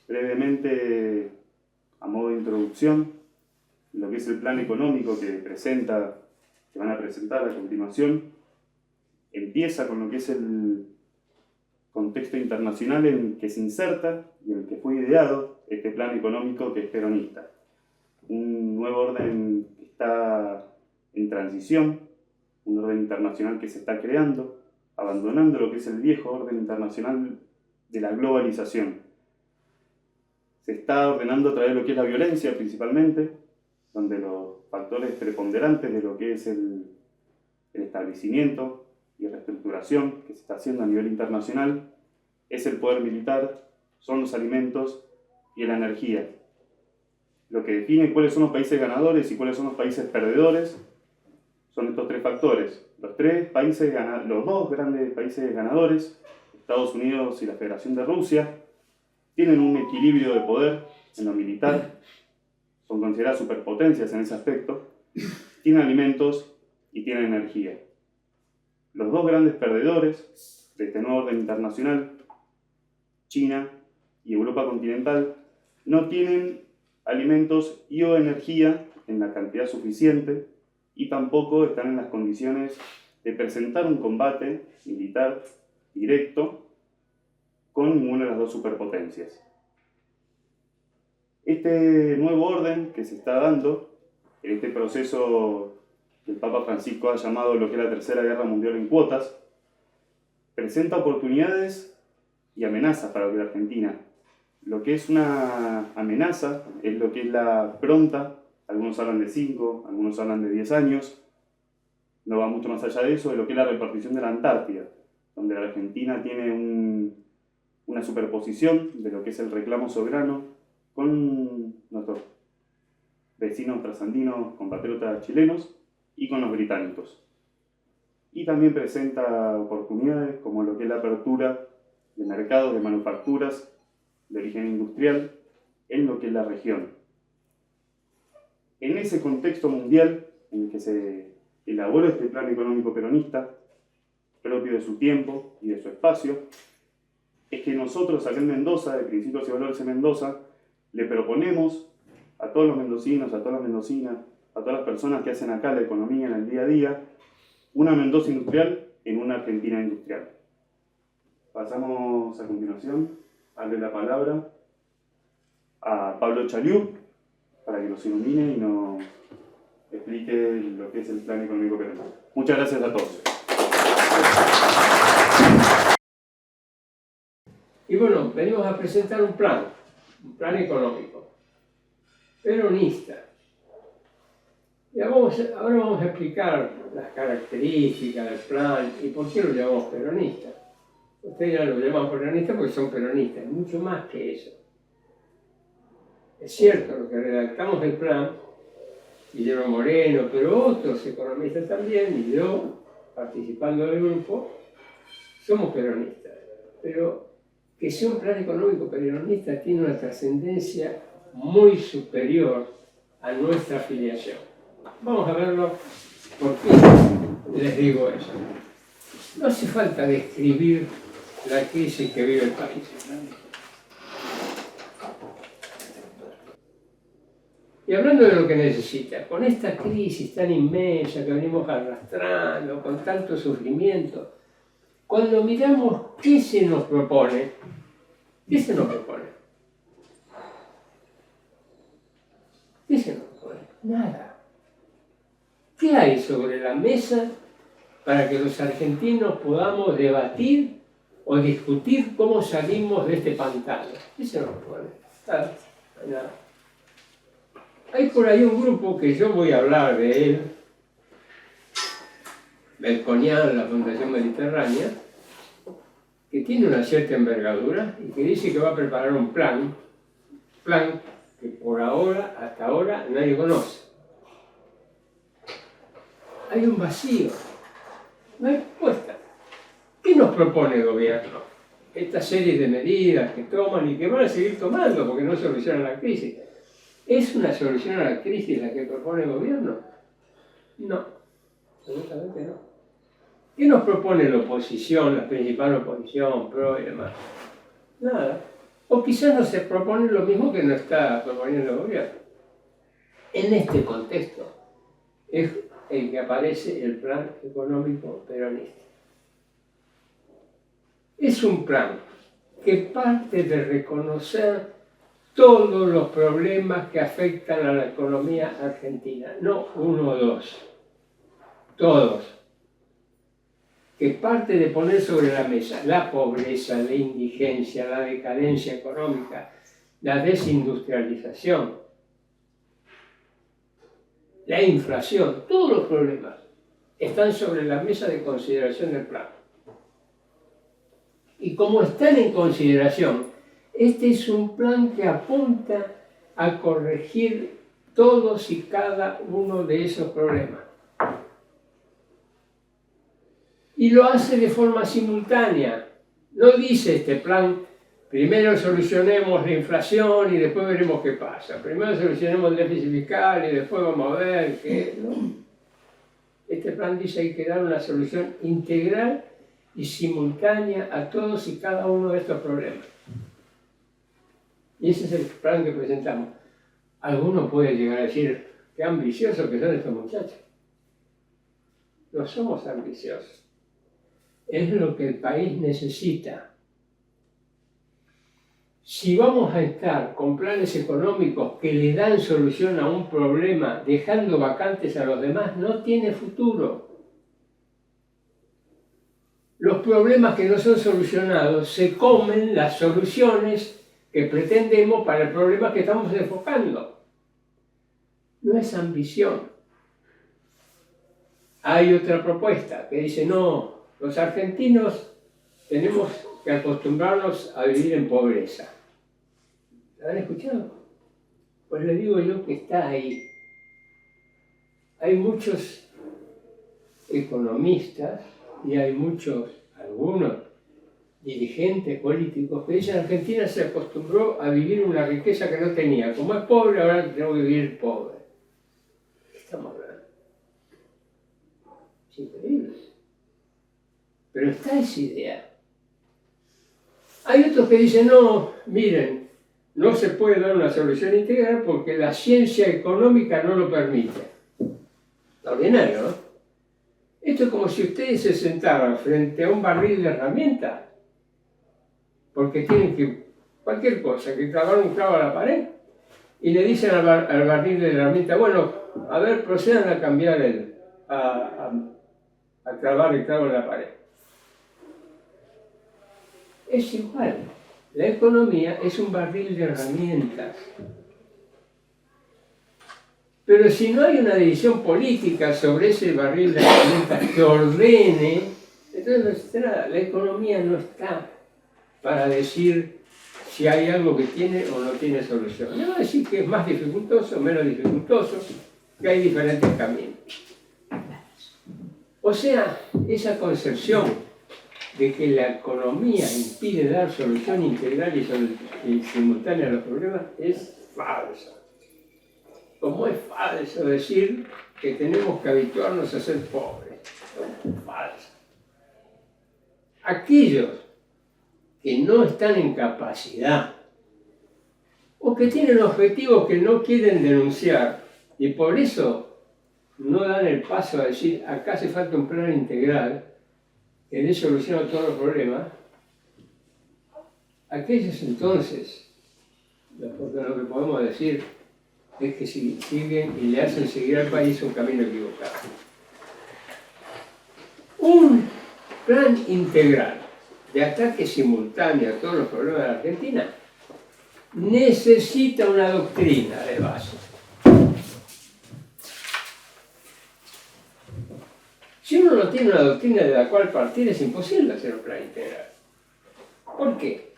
brevemente, a modo de introducción, lo que es el plan económico que van a presentar a continuación. Empieza con lo que es el contexto internacional en el que se inserta y en el que fue ideado este plan económico que es peronista. Un nuevo orden que está en transición, un orden internacional que se está creando, abandonando lo que es el viejo orden internacional de la globalización. Se está ordenando a través de lo que es la violencia principalmente, donde los factores preponderantes de lo que es el establecimiento y reestructuración que se está haciendo a nivel internacional es el poder militar, son los alimentos y la energía. Lo que define cuáles son los países ganadores y cuáles son los países perdedores son estos tres factores. Los dos grandes países ganadores, Estados Unidos y la Federación de Rusia, tienen un equilibrio de poder en lo militar, son consideradas superpotencias en ese aspecto, tienen alimentos y tienen energía. Los dos grandes perdedores de este nuevo orden internacional, China y Europa continental, no tienen alimentos y o energía en la cantidad suficiente y tampoco están en las condiciones de presentar un combate militar directo con ninguna de las dos superpotencias. Este nuevo orden que se está dando, en este proceso que el Papa Francisco ha llamado lo que es la Tercera Guerra Mundial en cuotas, presenta oportunidades y amenazas para la Argentina. Lo que es una amenaza es lo que es la pronta, algunos hablan de 5, algunos hablan de 10 años, no va mucho más allá de eso, de lo que es la repartición de la Antártida, donde la Argentina tiene una superposición de lo que es el reclamo soberano con nuestros vecinos trasandinos, compatriotas chilenos y con los británicos. Y también presenta oportunidades como lo que es la apertura de mercados de manufacturas de origen industrial en lo que es la región. En ese contexto mundial en el que se elaboró este plan económico peronista, propio de su tiempo y de su espacio, es que nosotros acá en Mendoza, de Principios y Valores en Mendoza, le proponemos a todos los mendocinos, a todas las mendocinas, a todas las personas que hacen acá la economía en el día a día, una Mendoza industrial en una Argentina industrial. Pasamos a continuación a darle la palabra a Pablo Chaliú para que nos ilumine y nos explique lo que es el plan económico peronista. Muchas gracias a todos. Y bueno, venimos a presentar un plan económico, peronista. Y ahora vamos a explicar las características del plan y por qué lo llamamos peronista. Ustedes ya lo llaman peronista porque son peronistas, es mucho más que eso. Es cierto, lo que redactamos el plan, Guillermo Moreno, pero otros economistas también, y yo, participando del grupo, somos peronistas. Pero que sea un plan económico peronista tiene una trascendencia muy superior a nuestra afiliación. Vamos a verlo por qué les digo eso. No hace falta describir la crisis que vive el país. Y hablando de lo que necesita, con esta crisis tan inmensa que venimos arrastrando, con tanto sufrimiento, cuando miramos qué se nos propone, ¿qué se nos propone? ¿Qué se nos propone? Nada. ¿Qué hay sobre la mesa para que los argentinos podamos debatir o discutir cómo salimos de este pantano? ¿Qué se nos propone? Nada. No hay nada. Hay por ahí un grupo que yo voy a hablar de él, Melconian, la Fundación Mediterránea, que tiene una cierta envergadura y que dice que va a preparar un plan que por ahora, hasta ahora, nadie conoce. Hay un vacío, no hay respuesta. ¿Qué nos propone el gobierno? Esta serie de medidas que toman y que van a seguir tomando porque no solucionan la crisis. ¿Es una solución a la crisis la que propone el gobierno? No, absolutamente no. ¿Qué nos propone la oposición, la principal oposición, PRO y demás? Nada. O quizás no se propone lo mismo que no está proponiendo el gobierno. En este contexto es el que aparece el plan económico peronista. Es un plan que parte de reconocer todos los problemas que afectan a la economía argentina, no uno o dos, todos. Que parte de poner sobre la mesa la pobreza, la indigencia, la decadencia económica, la desindustrialización, la inflación, todos los problemas están sobre la mesa de consideración del plan. Y como están en consideración, este es un plan que apunta a corregir todos y cada uno de esos problemas. Y lo hace de forma simultánea. No dice este plan, primero solucionemos la inflación y después veremos qué pasa. Primero solucionemos el déficit fiscal y después vamos a ver qué... ¿no? Este plan dice que hay que dar una solución integral y simultánea a todos y cada uno de estos problemas. Y ese es el plan que presentamos. Alguno puede llegar a decir, qué ambiciosos que son estos muchachos. No somos ambiciosos. Es lo que el país necesita. Si vamos a estar con planes económicos que le dan solución a un problema dejando vacantes a los demás, no tiene futuro. Los problemas que no son solucionados se comen las soluciones que pretendemos para el problema que estamos enfocando. No es ambición. Hay otra propuesta que dice, no, los argentinos tenemos que acostumbrarnos a vivir en pobreza. ¿La han escuchado? Pues le digo yo que está ahí. Hay muchos economistas y hay algunos dirigentes políticos que dicen Argentina se acostumbró a vivir una riqueza que no tenía. Como es pobre, ahora tengo que vivir pobre. ¿Qué estamos hablando? Es increíble. Pero está esa idea. Hay otros que dicen, no, miren, no se puede dar una solución integral porque la ciencia económica no lo permite. Extraordinario, ¿no? Esto es como si ustedes se sentaran frente a un barril de herramientas, porque tienen que, cualquier cosa, que clavar un clavo a la pared, y le dicen al barril de herramientas, bueno, a ver, procedan a cambiar a clavar el clavo en la pared. Es igual. La economía es un barril de herramientas. Pero si no hay una decisión política sobre ese barril de herramientas que ordene, entonces no existe nada. La economía no está para decir si hay algo que tiene o no tiene solución. No va a decir que es más dificultoso o menos dificultoso, que hay diferentes caminos. O sea, esa concepción de que la economía impide dar solución integral y simultánea a los problemas es falsa. Como es falso decir que tenemos que habituarnos a ser pobres. Es falso. Aquellos que no están en capacidad o que tienen objetivos que no quieren denunciar y por eso no dan el paso a decir acá hace falta un plan integral que dé solución a todos los problemas, aquellos entonces, lo que podemos decir es que si siguen y le hacen seguir al país un camino equivocado. Un plan integral de ataque simultáneo a todos los problemas de la Argentina necesita una doctrina de base. Si uno no tiene una doctrina de la cual partir, es imposible hacer un plan integral. ¿Por qué?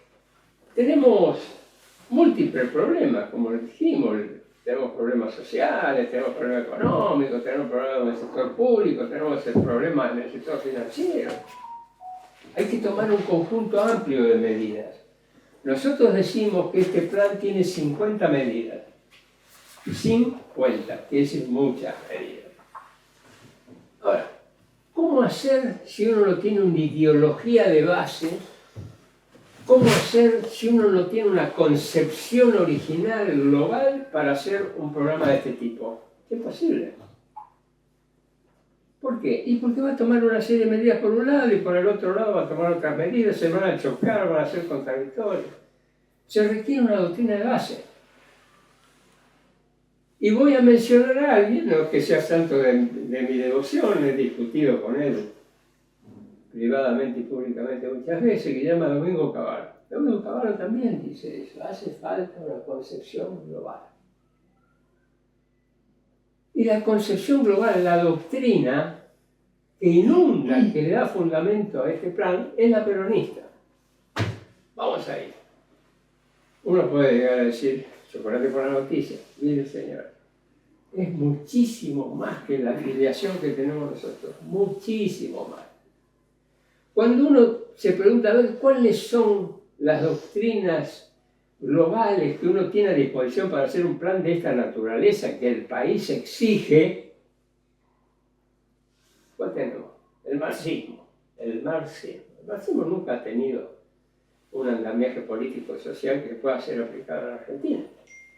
Tenemos múltiples problemas, como dijimos. Tenemos problemas sociales, tenemos problemas económicos, tenemos problemas en el sector público, tenemos problemas en el sector financiero. Hay que tomar un conjunto amplio de medidas. Nosotros decimos que este plan tiene 50 medidas. 50, quiere decir muchas medidas. Ahora, ¿cómo hacer si uno no tiene una ideología de base ¿Cómo hacer si uno no tiene una concepción original global para hacer un programa de este tipo? Es imposible. ¿Por qué? Y porque va a tomar una serie de medidas por un lado y por el otro lado va a tomar otras medidas, se van a chocar, van a ser contradictorios. Se requiere una doctrina de base. Y voy a mencionar a alguien, no que sea santo de mi devoción, he discutido con él privadamente y públicamente muchas veces, que se llama Domingo Cavallo. Domingo Cavallo también dice eso, hace falta una concepción global. Y la concepción global, la doctrina que inunda, que le da fundamento a este plan, es la peronista. Vamos a ir. Uno puede llegar a decir, chocolate por la noticia, mire señor, es muchísimo más que la afiliación que tenemos nosotros, muchísimo más. Cuando uno se pregunta a ver cuáles son las doctrinas globales que uno tiene a disposición para hacer un plan de esta naturaleza que el país exige, ¿cuál tenemos? El marxismo. El marxismo nunca ha tenido un andamiaje político y social que pueda ser aplicado en Argentina.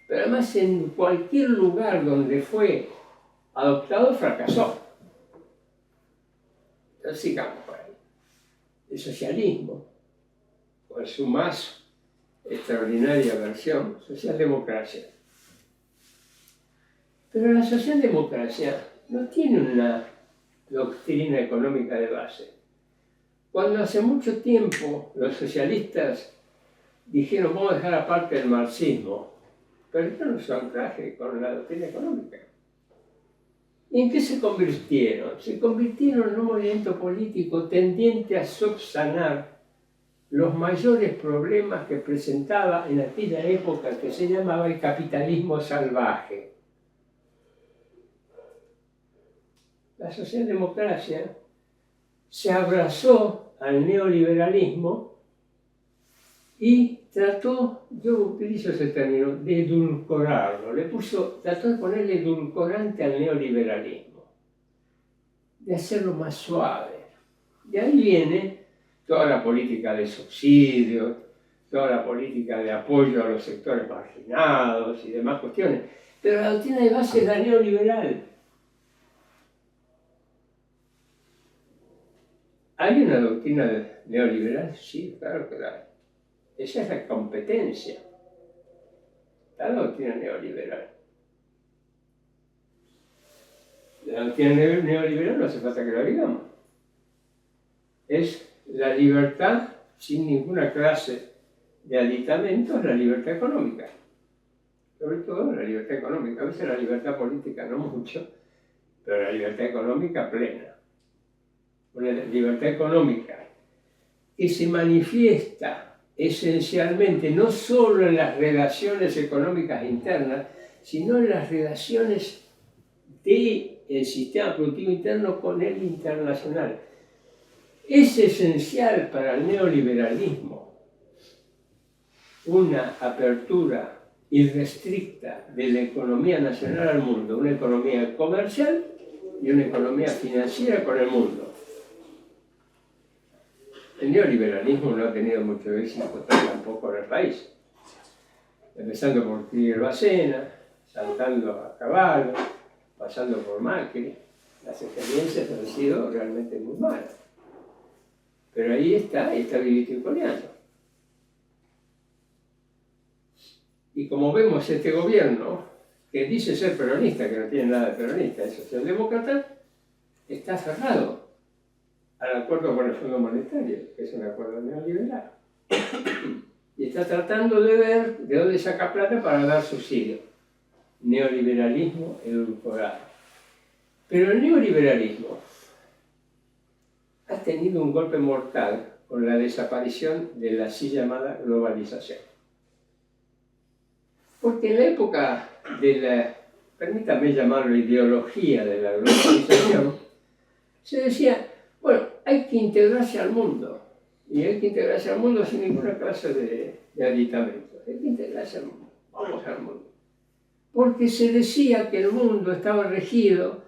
Pero además en cualquier lugar donde fue adoptado fracasó. Entonces sigamos por ahí. El socialismo, con su más extraordinaria versión, socialdemocracia. Pero la socialdemocracia no tiene una doctrina económica de base. Cuando hace mucho tiempo los socialistas dijeron vamos a dejar aparte el marxismo, perdieron su anclaje con la doctrina económica. ¿Y en qué se convirtieron? Se convirtieron en un movimiento político tendiente a subsanar los mayores problemas que presentaba en aquella época que se llamaba el capitalismo salvaje. La socialdemocracia se abrazó al neoliberalismo y trató, yo utilizo ese término, de edulcorarlo, trató de ponerle edulcorante al neoliberalismo, de hacerlo más suave. De ahí viene toda la política de subsidios, toda la política de apoyo a los sectores marginados y demás cuestiones. Pero la doctrina de base es la neoliberal. ¿Hay una doctrina neoliberal? Sí, claro que la hay. Esa es la competencia. La doctrina neoliberal. La doctrina neoliberal no hace falta que lo digamos. Es la libertad sin ninguna clase de aditamentos, la libertad económica. Sobre todo la libertad económica. A veces la libertad política no mucho, pero la libertad económica plena. Una libertad económica que se manifiesta esencialmente no solo en las relaciones económicas internas, sino en las relaciones del sistema productivo interno con el internacional. Es esencial para el neoliberalismo una apertura irrestricta de la economía nacional al mundo, una economía comercial y una economía financiera con el mundo. El neoliberalismo no ha tenido mucho éxito tampoco en el país, empezando por Miguel Bacena, saltando a Cavallo, pasando por Macri. Las experiencias han sido realmente muy malas. Pero ahí está vivito y coleando. Y como vemos, este gobierno, que dice ser peronista, que no tiene nada de peronista, es socialdemócrata, está cerrado al acuerdo con el Fondo Monetario, que es un acuerdo neoliberal. Y está tratando de ver de dónde saca plata para dar subsidio. Neoliberalismo edulcorado. Pero el neoliberalismo ha tenido un golpe mortal con la desaparición de la así llamada globalización. Porque en la época de la, permítame llamarlo ideología de la globalización, se decía, bueno, hay que integrarse al mundo. Y hay que integrarse al mundo sin ninguna clase de aditamentos. Hay que integrarse al mundo. Vamos al mundo. Porque se decía que el mundo estaba regido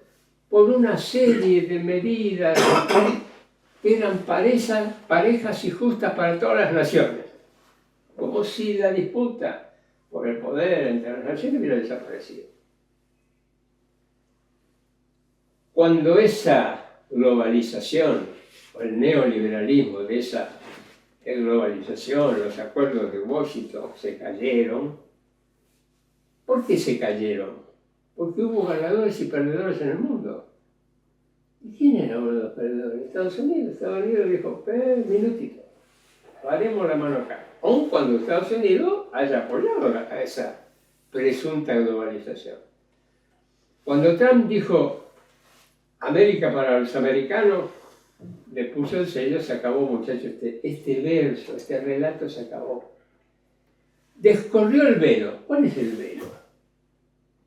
por una serie de medidas que eran parejas y justas para todas las naciones. como si la disputa por el poder entre las naciones hubiera desaparecido. Cuando esa globalización, o el neoliberalismo de esa globalización, los acuerdos de Washington se cayeron, ¿por qué se cayeron? Porque hubo ganadores y perdedores en el mundo. ¿Y quién era uno de los perdedores? Estados Unidos. Estados Unidos dijo, minutito, paremos la mano acá. Aun cuando Estados Unidos haya apoyado a esa presunta globalización. Cuando Trump dijo, América para los americanos, le puso el sello, se acabó, muchachos, este verso, este relato se acabó. Descorrió el velo. ¿Cuál es el velo?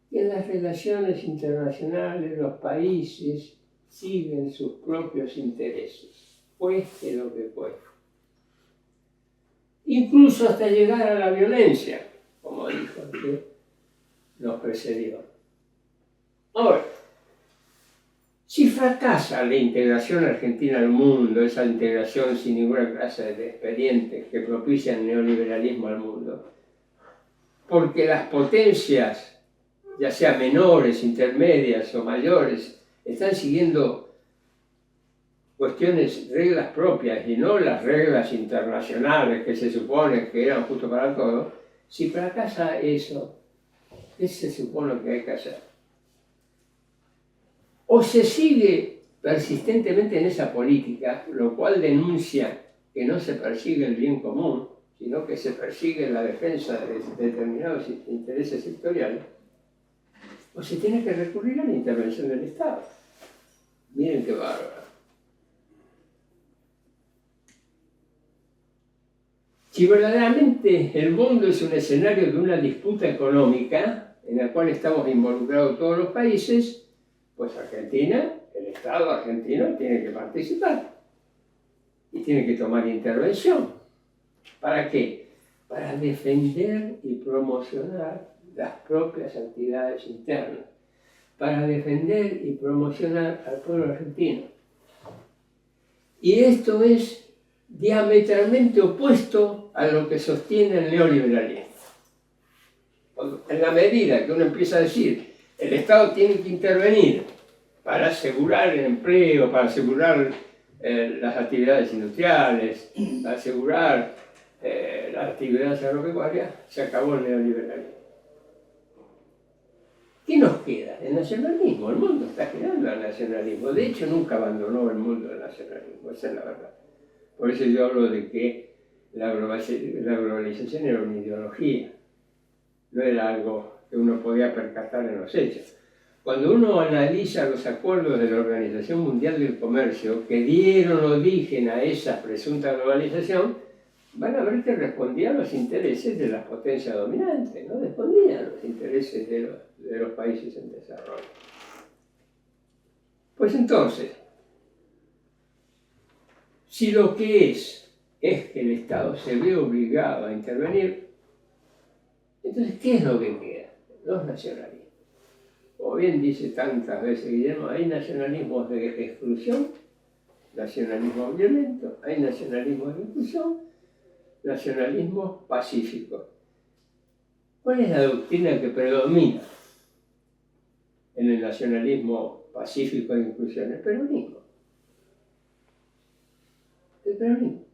Que en las relaciones internacionales los países siguen sus propios intereses, cueste lo que cueste. Incluso hasta llegar a la violencia, como dijo el que nos precedió. Ahora, si fracasa la integración argentina al mundo, esa integración sin ninguna clase de expedientes que propicia el neoliberalismo al mundo, porque las potencias, ya sea menores, intermedias o mayores, están siguiendo cuestiones, reglas propias y no las reglas internacionales que se supone que eran justo para todos, si fracasa eso, ¿qué se supone que hay que hacer? O se sigue persistentemente en esa política, lo cual denuncia que no se persigue el bien común, sino que se persigue la defensa de determinados intereses sectoriales, o se tiene que recurrir a la intervención del Estado. Miren qué bárbaro. Si verdaderamente el mundo es un escenario de una disputa económica en la cual estamos involucrados todos los países, pues Argentina, el Estado argentino tiene que participar y tiene que tomar intervención. ¿Para qué? Para defender y promocionar las propias actividades internas, para defender y promocionar al pueblo argentino. Y esto es diametralmente opuesto a lo que sostiene el neoliberalismo. En la medida que uno empieza a decir el Estado tiene que intervenir para asegurar el empleo, para asegurar las actividades industriales, para asegurar las actividades agropecuarias, se acabó el neoliberalismo. ¿Qué nos queda? El nacionalismo. El mundo está girando al nacionalismo. De hecho, nunca abandonó el mundo el nacionalismo, esa es la verdad. Por eso yo hablo de que la globalización era una ideología, no era algo que uno podía percatar en los hechos. Cuando uno analiza los acuerdos de la Organización Mundial del Comercio que dieron origen a esa presunta globalización, van a ver que respondían a los intereses de las potencias dominantes, no respondían a los intereses de los países en desarrollo. Pues entonces, si lo que es que el Estado se ve obligado a intervenir, entonces, ¿qué es lo que queda? Los nacionalismos. Como bien dice tantas veces Guillermo, hay nacionalismos de exclusión, nacionalismo violento, hay nacionalismo de inclusión, nacionalismo pacífico. ¿Cuál es la doctrina que predomina en el nacionalismo pacífico de inclusión? El peronismo. El peronismo.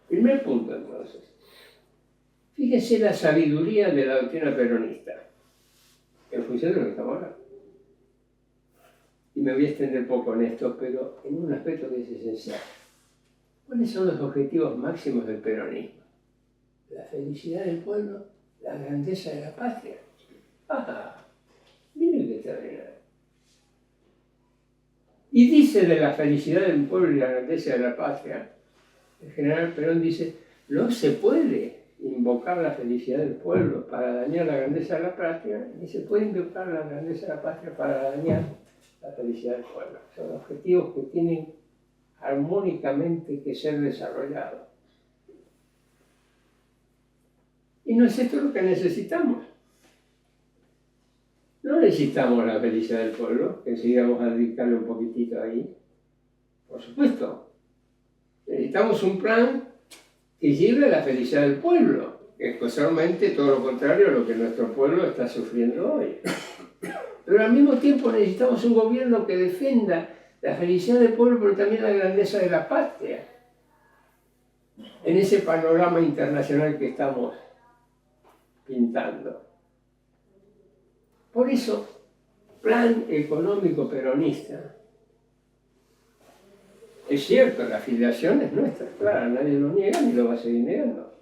Primer punto, entonces. Fíjese la sabiduría de la doctrina peronista, en función de lo que estamos hablando. Y me voy a extender poco en esto, pero en un aspecto que es esencial. ¿Cuáles son los objetivos máximos del peronismo? La felicidad del pueblo, la grandeza de la patria. ¡Ah! Miren qué extraordinario. Y dice de la felicidad del pueblo y la grandeza de la patria, el general Perón dice, no se puede invocar la felicidad del pueblo para dañar la grandeza de la patria, ni se puede invocar la grandeza de la patria para dañar la felicidad del pueblo. Son objetivos que tienen armónicamente que ser desarrollados. Y no es esto lo que necesitamos. No necesitamos la felicidad del pueblo, que enseguida vamos a dedicarle un poquitito ahí. Por supuesto. Necesitamos un plan que lleve a la felicidad del pueblo, que es casualmente todo lo contrario a lo que nuestro pueblo está sufriendo hoy. Pero al mismo tiempo necesitamos un gobierno que defienda la felicidad del pueblo, pero también la grandeza de la patria, en ese panorama internacional que estamos pintando. Por eso, plan económico peronista. Es cierto, la afiliación es nuestra, claro, nadie lo niega ni lo va a seguir negando.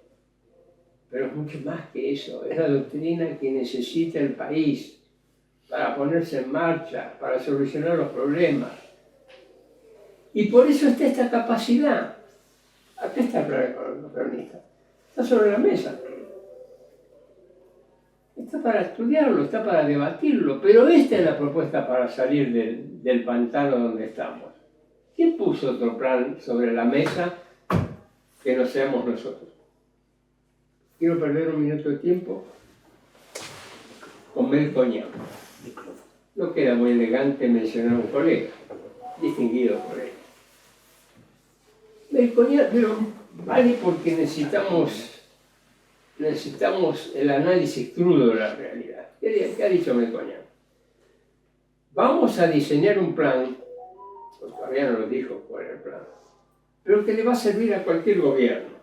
Pero es mucho más que eso, es la doctrina que necesita el país para ponerse en marcha, para solucionar los problemas. Y por eso está esta capacidad. Acá está el plan económico peronista. Está sobre la mesa. Está para estudiarlo, está para debatirlo, pero esta es la propuesta para salir del pantano donde estamos. ¿Quién puso otro plan sobre la mesa que no seamos nosotros? Quiero perder un minuto de tiempo con Melconian. No queda muy elegante mencionar a un colega, distinguido colega. Melconian, pero vale porque necesitamos el análisis crudo de la realidad. ¿Qué ha dicho Melconian? Vamos a diseñar un plan, pues todavía no lo dijo cuál es el plan, pero que le va a servir a cualquier gobierno.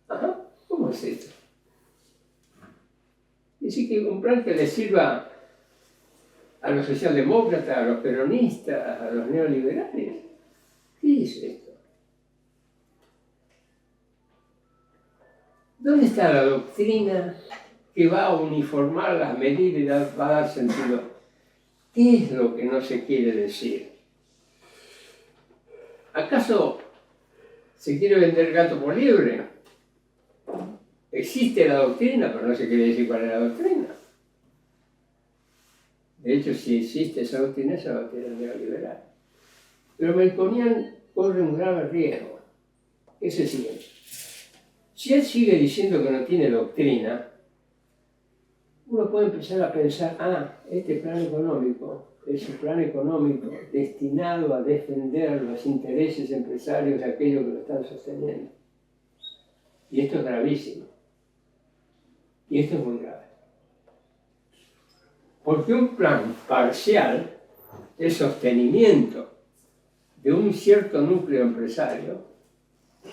Ajá, ¿cómo es esto? Dice que un plan que le sirva a los socialdemócratas, a los peronistas, a los neoliberales. ¿Qué es esto? ¿Dónde está la doctrina que va a uniformar las medidas y va a dar sentido? ¿Qué es lo que no se quiere decir? ¿Acaso se quiere vender gato por liebre? Existe la doctrina, pero no se quiere decir cuál es la doctrina. De hecho, si existe esa doctrina neoliberal. Pero Melconian corre un grave riesgo. Es el siguiente. Si él sigue diciendo que no tiene doctrina, uno puede empezar a pensar, este plan económico es un plan económico destinado a defender los intereses empresarios de aquellos que lo están sosteniendo. Y esto es gravísimo. Y esto es muy grave. Porque un plan parcial de sostenimiento de un cierto núcleo empresario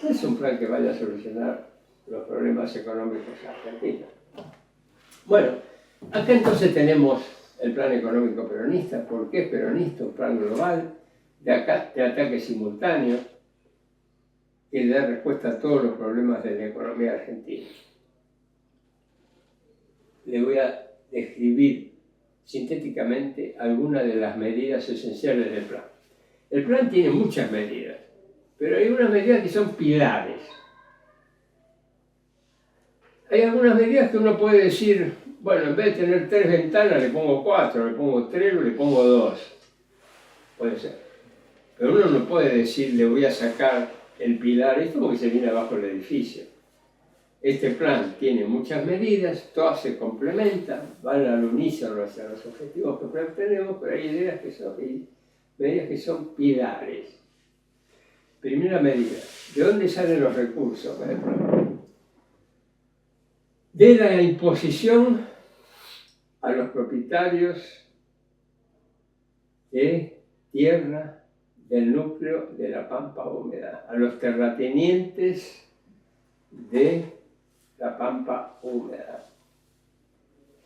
no es un plan que vaya a solucionar los problemas económicos argentinos. Bueno, acá entonces tenemos el plan económico peronista. ¿Por qué es peronista? Un plan global de ataque simultáneo que le da respuesta a todos los problemas de la economía argentina. Le voy a describir sintéticamente algunas de las medidas esenciales del plan. El plan tiene muchas medidas, pero hay unas medidas que son pilares. Hay algunas medidas que uno puede decir, bueno, en vez de tener 3 ventanas le pongo 4, le pongo 3 o le pongo 2. Puede ser. Pero uno no puede decir, le voy a sacar el pilar, esto porque se viene abajo el edificio. Este plan tiene muchas medidas, todas se complementan, van al unísono hacia los objetivos que tenemos, pero hay medidas que son pilares. Primera medida, ¿de dónde salen los recursos para el plan? De la imposición a los propietarios de tierra del núcleo de la pampa húmeda, a los terratenientes de la pampa húmeda.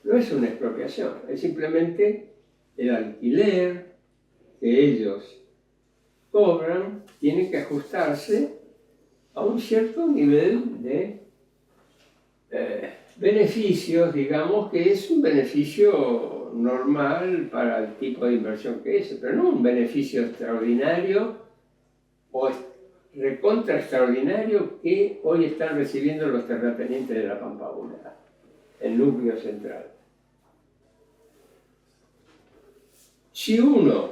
No es una expropiación, es simplemente el alquiler que ellos cobran, tiene que ajustarse a un cierto nivel de beneficios, digamos que es un beneficio normal para el tipo de inversión que es, pero no un beneficio extraordinario o recontra extraordinario que hoy están recibiendo los terratenientes de la pampa húmeda, el núcleo central. Si uno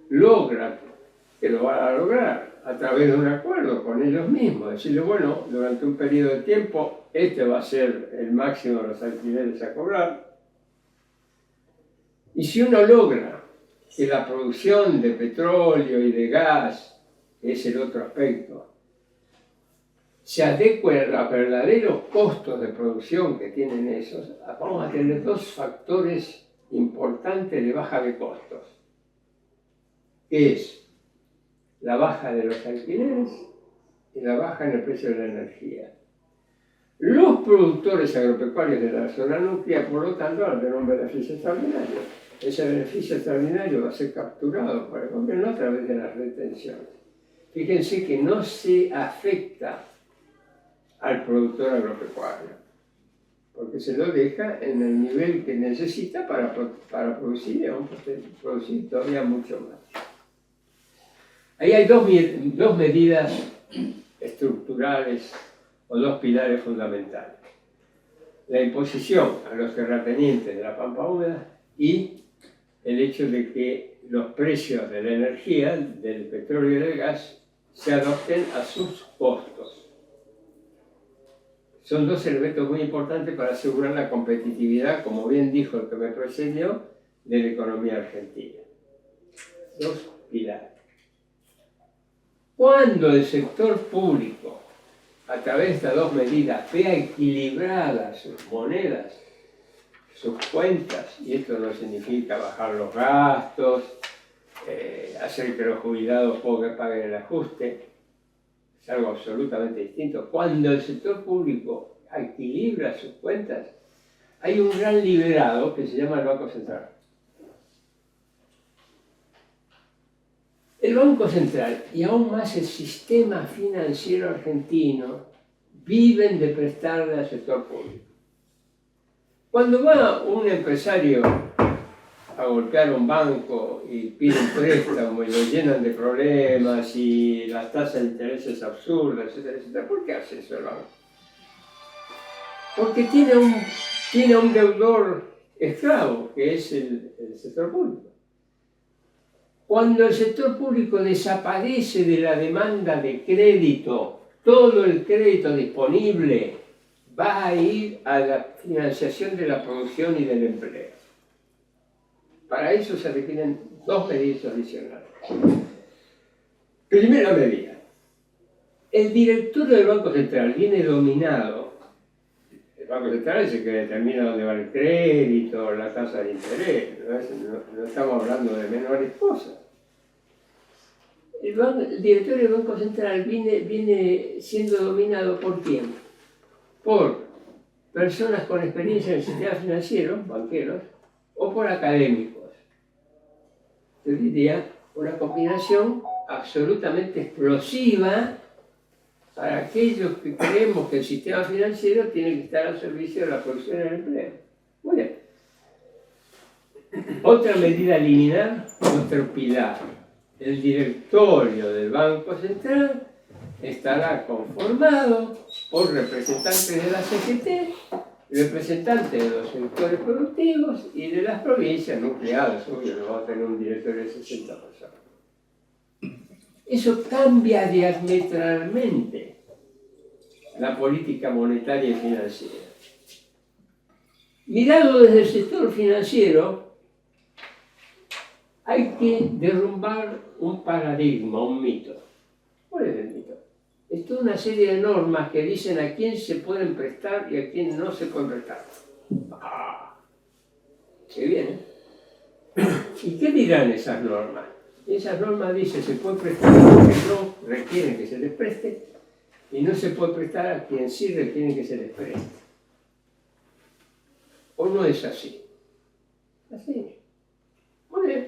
logra, que lo va a lograr a través de un acuerdo con ellos mismos, decirle, bueno, durante un periodo de tiempo, este va a ser el máximo de los alquileres a cobrar. Y si uno logra que la producción de petróleo y de gas, que es el otro aspecto, se adecue a los verdaderos costos de producción que tienen esos, vamos a tener dos factores importantes de baja de costos, que es la baja de los alquileres y la baja en el precio de la energía. Los productores agropecuarios de la zona nuclear, por lo tanto, van a tener un beneficio extraordinario. Ese beneficio extraordinario va a ser capturado por el gobierno a través de las retenciones. Fíjense que no se afecta al productor agropecuario, porque se lo deja en el nivel que necesita para producir, y aún producir todavía mucho más. Ahí hay dos medidas estructurales o dos pilares fundamentales. La imposición a los terratenientes de la pampa húmeda y el hecho de que los precios de la energía, del petróleo y del gas, se adopten a sus costos. Son dos elementos muy importantes para asegurar la competitividad, como bien dijo el que me precedió, de la economía argentina. Dos pilares. Cuando el sector público, a través de estas dos medidas, vea equilibradas sus monedas, sus cuentas, y esto no significa bajar los gastos, hacer que los jubilados paguen el ajuste, es algo absolutamente distinto. Cuando el sector público equilibra sus cuentas, hay un gran liberado que se llama el Banco Central. El Banco Central y aún más el sistema financiero argentino viven de prestarle al sector público. Cuando va un empresario a golpear un banco y pide un préstamo y lo llenan de problemas y las tasas de interés es absurda, etcétera, etcétera, ¿por qué hace eso el banco? Porque tiene un deudor esclavo, que es el sector público. Cuando el sector público desaparece de la demanda de crédito, todo el crédito disponible va a ir a la financiación de la producción y del empleo. Para eso se requieren dos medidas adicionales. Primera medida. El director del Banco Central viene dominado. El Banco Central es el que determina dónde va el crédito, la tasa de interés. No estamos hablando de menores cosas. El director del Banco Central viene siendo dominado ¿por quién? Por personas con experiencia en el sistema financiero, banqueros, o por académicos. Yo diría una combinación absolutamente explosiva para aquellos que creemos que el sistema financiero tiene que estar al servicio de la producción y el empleo. Muy bien. Otra medida a eliminar, otro pilar. El directorio del Banco Central estará conformado por representantes de la CGT, representantes de los sectores productivos y de las provincias nucleadas. Obvio, no va a tener un directorio de 60 personas. Eso cambia diametralmente la política monetaria y financiera. Mirado desde el sector financiero, hay que derrumbar un paradigma, un mito. ¿Cuál es el mito? Es toda una serie de normas que dicen a quién se pueden prestar y a quién no se pueden prestar. ¿Qué viene? ¿Y qué dirán esas normas? Esas normas dicen se puede prestar a los que no requieren que se les preste y no se puede prestar a quien sí requieren que se les preste. ¿O no es así? Así. Muy bien.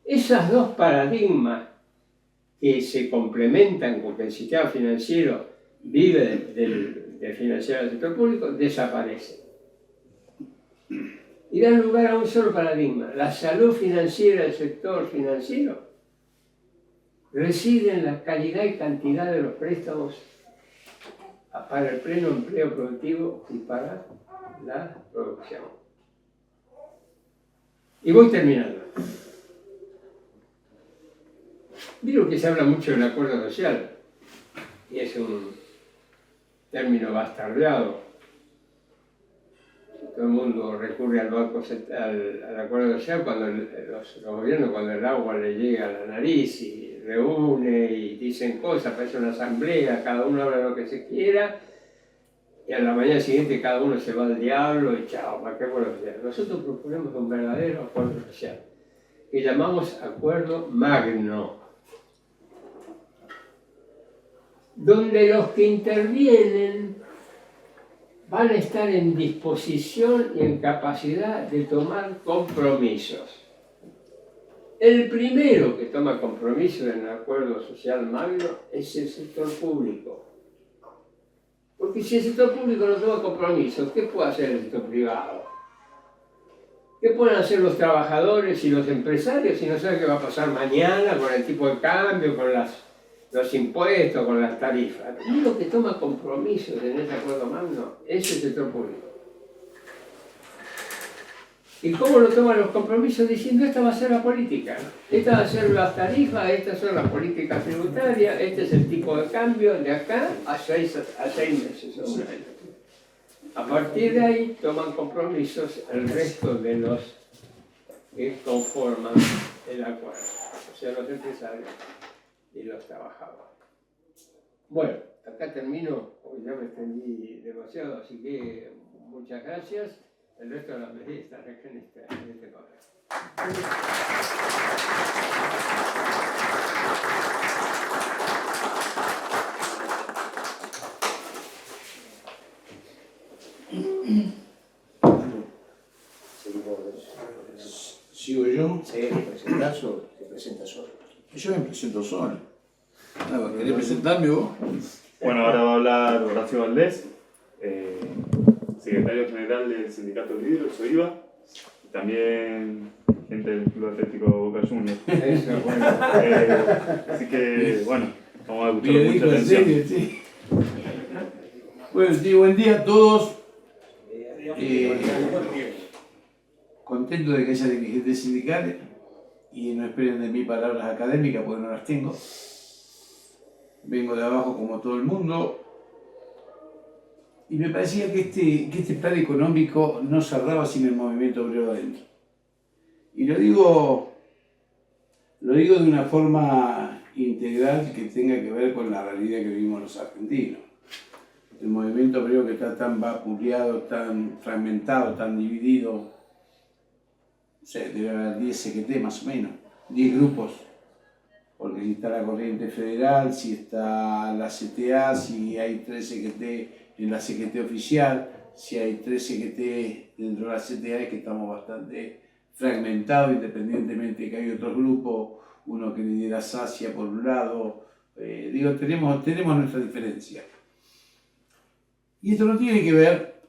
Esas dos paradigmas que se complementan con que el sistema financiero vive de financiar al sector público, desaparecen. Y dan lugar a un solo paradigma. La salud financiera del sector financiero reside en la calidad y cantidad de los préstamos para el pleno empleo productivo y para la producción. Y voy terminando. Digo que se habla mucho del acuerdo social, y es un término bastardeado. Todo el mundo recurre al acuerdo social cuando los gobiernos, cuando el agua le llega a la nariz y reúne y dicen cosas, parece una asamblea, cada uno habla lo que se quiera, y a la mañana siguiente cada uno se va al diablo y chao, ¿para qué acuerdo social? Nosotros proponemos un verdadero acuerdo social, que llamamos acuerdo magno, donde los que intervienen van a estar en disposición y en capacidad de tomar compromisos. El primero que toma compromiso en el acuerdo social magno es el sector público. Porque si el sector público no toma compromiso, ¿qué puede hacer el sector privado? ¿Qué pueden hacer los trabajadores y los empresarios si no saben qué va a pasar mañana con el tipo de cambio, con los impuestos, con las tarifas? El único que toma compromisos en ese acuerdo magno es el sector público. ¿Y cómo lo toman los compromisos? Diciendo, esta va a ser la política, esta va a ser las tarifas, estas son las políticas tributarias, este es el tipo de cambio de acá a 6 meses o un año. A partir de ahí toman compromisos el resto de los que conforman el acuerdo, o sea, los empresarios y los trabajadores. Bueno, acá termino, porque ya me extendí demasiado, así que muchas gracias. El resto de las medidas están acá en este papel. ¿Sigo yo? Sí, te presentás o te presentas solo. Yo me presento solo. ¿Querés presentarme vos? Bueno, ahora va a hablar Horacio Valdés, secretario general del Sindicato del Vidrio, SOIVA, y también gente del Club Atlético Boca Juniors. Eso, bueno. Así que, bueno, vamos a escuchar Me mucha dijo en atención. serio, sí. Bueno, sí, buen día a todos. Contento de que haya dirigentes sindicales y no esperen de mí palabras académicas porque no las tengo. Vengo de abajo como todo el mundo. Y me parecía que este plan económico no cerraba sin el movimiento obrero adentro. Y lo digo de una forma integral que tenga que ver con la realidad que vivimos los argentinos. El movimiento obrero que está tan vapuleado, tan fragmentado, tan dividido, o sea, debe haber 10 CGT más o menos, 10 grupos. Porque si está la Corriente Federal, si está la CTA, si hay 3 CGT en la CGT oficial, si hay 3 CGT dentro de la CTA, es que estamos bastante fragmentados, independientemente de que hay otros grupos, uno que lidera SACIA por un lado, tenemos nuestra diferencia. Y esto no tiene que ver,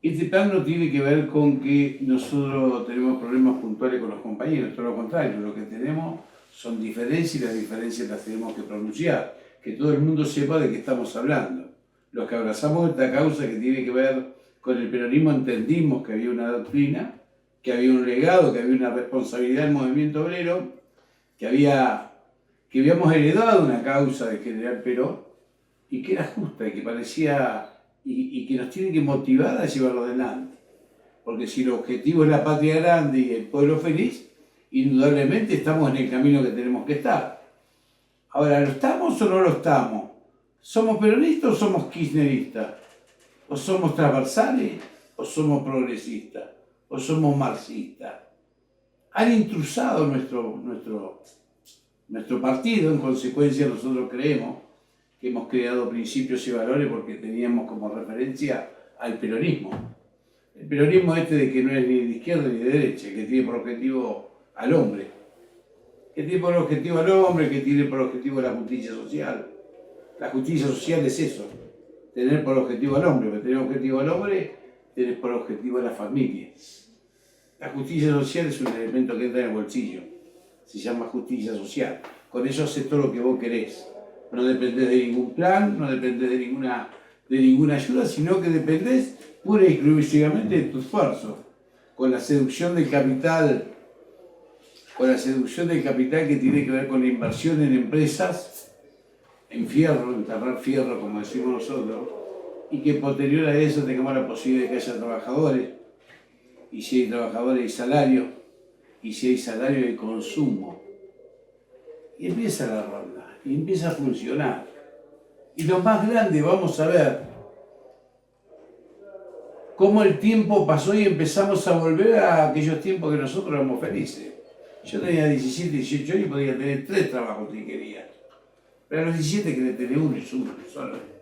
este plan no tiene que ver con que nosotros tenemos problemas puntuales con los compañeros, todo lo contrario, lo que tenemos son diferencias y las diferencias las tenemos que pronunciar, que todo el mundo sepa de qué estamos hablando. Los que abrazamos esta causa que tiene que ver con el peronismo entendimos que había una doctrina, que había un legado, que había una responsabilidad del movimiento obrero, que habíamos heredado una causa de General Perón y que era justa y que parecía y que nos tiene que motivar a llevarlo adelante. Porque si el objetivo es la patria grande y el pueblo feliz, indudablemente estamos en el camino que tenemos que estar. Ahora, ¿lo estamos o no lo estamos? ¿Somos peronistas o somos kirchneristas? ¿O somos transversales o somos progresistas? ¿O somos marxistas? Han intrusado nuestro partido, en consecuencia nosotros creemos que hemos creado principios y valores porque teníamos como referencia al peronismo. El peronismo de que no es ni de izquierda ni de derecha, que tiene por objetivo al hombre. Que tiene por objetivo al hombre, que tiene por objetivo la justicia social. La justicia social es eso, tener por objetivo al hombre, pero tener objetivo al hombre, tener por objetivo a la familia. La justicia social es un elemento que entra en el bolsillo, se llama justicia social. Con eso haces todo lo que vos querés. No dependés de ningún plan, no dependés de ninguna ayuda, sino que dependés pura y exclusivamente de tu esfuerzo. Con la seducción del capital, que tiene que ver con la inversión en empresas, en fierro, enterrar fierro, como decimos nosotros, y que posterior a eso tengamos la posibilidad de que haya trabajadores, y si hay trabajadores hay salario, y si hay salario hay consumo. Y empieza la ronda, y empieza a funcionar. Y lo más grande, vamos a ver cómo el tiempo pasó y empezamos a volver a aquellos tiempos que nosotros éramos felices. Yo tenía 17, 18 años y podía tener 3 trabajos si quería. Pero a los 17 quería tener uno solo.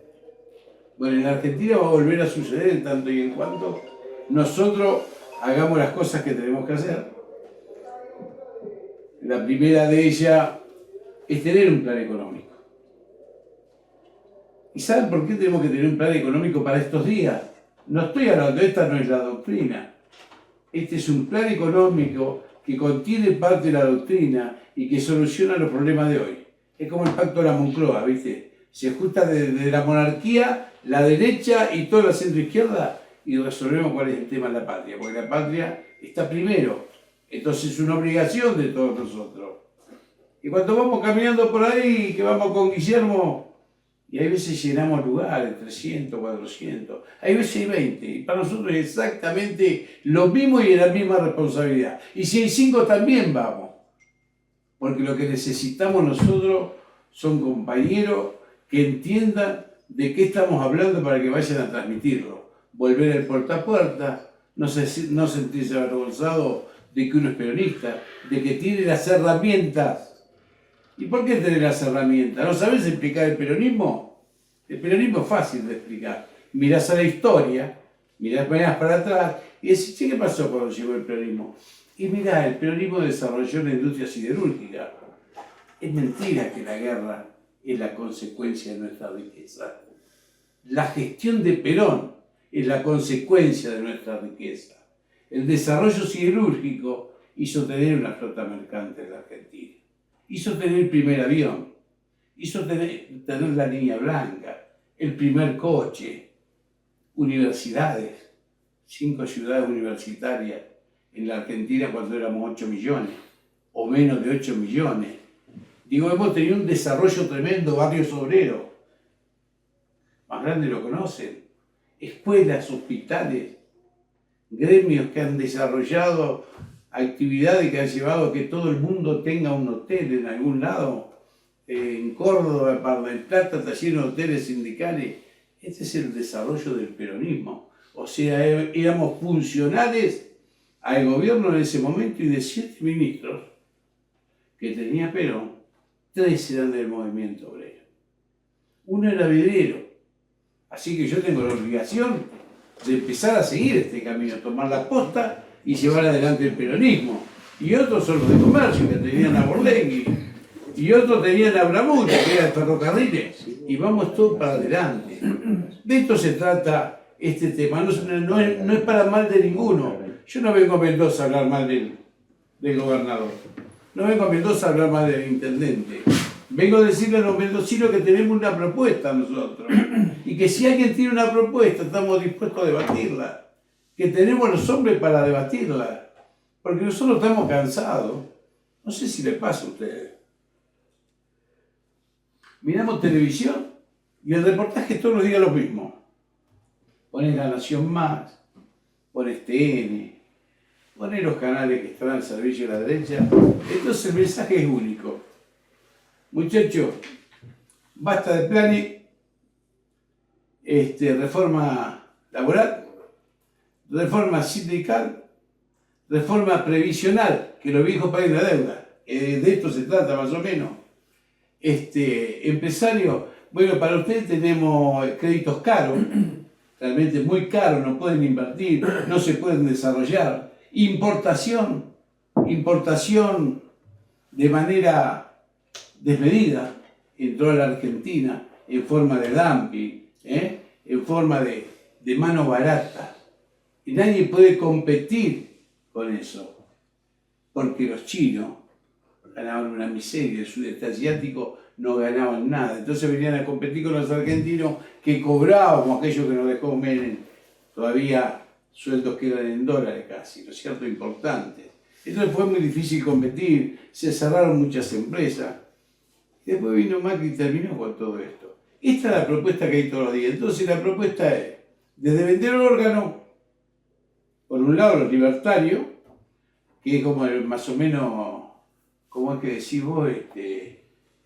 Bueno, en la Argentina va a volver a suceder en tanto y en cuanto nosotros hagamos las cosas que tenemos que hacer. La primera de ellas es tener un plan económico. ¿Y saben por qué tenemos que tener un plan económico para estos días? No estoy hablando, esta no es la doctrina. Este es un plan económico que contiene parte de la doctrina y que soluciona los problemas de hoy. Es como el pacto de la Moncloa, ¿viste? Se ajusta de la monarquía, la derecha y toda la centroizquierda y resolvemos cuál es el tema de la patria, porque la patria está primero. Entonces es una obligación de todos nosotros. Y cuando vamos caminando por ahí, que vamos con Guillermo, y hay veces llenamos lugares, 300, 400, hay veces hay 20, y para nosotros es exactamente lo mismo y es la misma responsabilidad. Y si hay 5 también vamos, porque lo que necesitamos nosotros son compañeros que entiendan de qué estamos hablando para que vayan a transmitirlo. Volver el puerta a puerta, no sentirse avergonzado de que uno es peronista, de que tiene las herramientas. ¿Y por qué tener las herramientas? ¿No sabes explicar el peronismo? El peronismo es fácil de explicar. Mirás a la historia, mirás para atrás y decís, ¿qué pasó cuando llegó el peronismo? Y mirá, el peronismo desarrolló la industria siderúrgica. Es mentira que la guerra es la consecuencia de nuestra riqueza. La gestión de Perón es la consecuencia de nuestra riqueza. El desarrollo siderúrgico hizo tener una flota mercante en la Argentina. Hizo tener el primer avión, hizo tener la línea blanca, el primer coche, universidades, 5 ciudades universitarias en la Argentina cuando éramos 8 millones, o menos de 8 millones. Digo, hemos tenido un desarrollo tremendo, barrios obreros, más grandes lo conocen, escuelas, hospitales, gremios que han desarrollado actividades que han llevado a que todo el mundo tenga un hotel en algún lado. En Córdoba, Mar del Plata, está lleno de hoteles sindicales. Este es el desarrollo del peronismo. O sea, éramos funcionales al gobierno en ese momento y de 7 ministros que tenía Perón, 3 eran del movimiento obrero. Uno era vidriero. Así que yo tengo la obligación de empezar a seguir este camino, tomar la posta y llevar adelante el peronismo. Y otros son los de comercio, que tenían a Borlengui, y otros tenían a Bramuta, que era ferrocarriles, y vamos todos para adelante. De esto se trata este tema, no es para mal de ninguno. Yo no vengo a Mendoza a hablar mal del gobernador, no vengo a Mendoza a hablar mal del intendente. Vengo a decirle a los mendocinos que tenemos una propuesta nosotros, y que si alguien tiene una propuesta estamos dispuestos a debatirla. Que tenemos los hombres para debatirla, porque nosotros estamos cansados. No sé si le pasa a ustedes. Miramos televisión y el reportaje todos los días lo mismo. Pones La Nación Más, pones TN, pones los canales que están al servicio de la derecha. Entonces el mensaje es único. Muchachos, basta de planes, reforma laboral, reforma sindical, reforma previsional, que los viejos paguen la deuda. De esto se trata más o menos. Empresarios, bueno, para ustedes tenemos créditos caros, realmente muy caros, no pueden invertir, no se pueden desarrollar. Importación de manera desmedida en toda la Argentina, en forma de dumping, en forma de mano barata. Y nadie puede competir con eso, porque los chinos ganaban una miseria, el sudeste asiático no ganaban nada. Entonces venían a competir con los argentinos que cobrábamos, aquellos que nos dejó Menem, todavía sueldos que eran en dólares casi, ¿no es cierto?, importantes. Entonces fue muy difícil competir, se cerraron muchas empresas. Y después vino Macri y terminó con todo esto. Esta es la propuesta que hay todos los días. Entonces la propuesta es, desde vender el órgano, por un lado los libertarios, que es como más o menos, ¿cómo es que decís vos?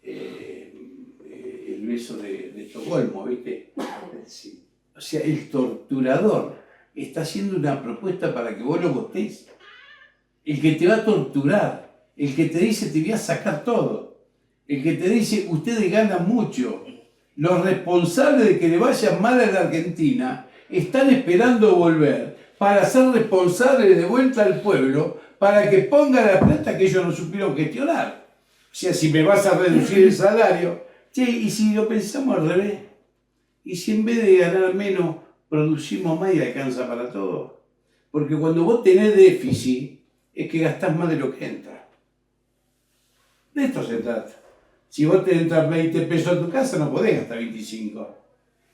el beso de Estocolmo, ¿viste? Sí. O sea, el torturador está haciendo una propuesta para que vos lo votés. El que te va a torturar, el que te dice te voy a sacar todo, el que te dice ustedes ganan mucho, los responsables de que le vaya mal a la Argentina están esperando volver para ser responsables de vuelta al pueblo para que ponga la plata que ellos no supieron gestionar. O sea, si me vas a reducir el salario, che, y si lo pensamos al revés, y si en vez de ganar menos producimos más y alcanza para todo. Porque cuando vos tenés déficit, es que gastás más de lo que entra. De esto se trata. Si vos te entras 20 pesos a tu casa, no podés gastar 25.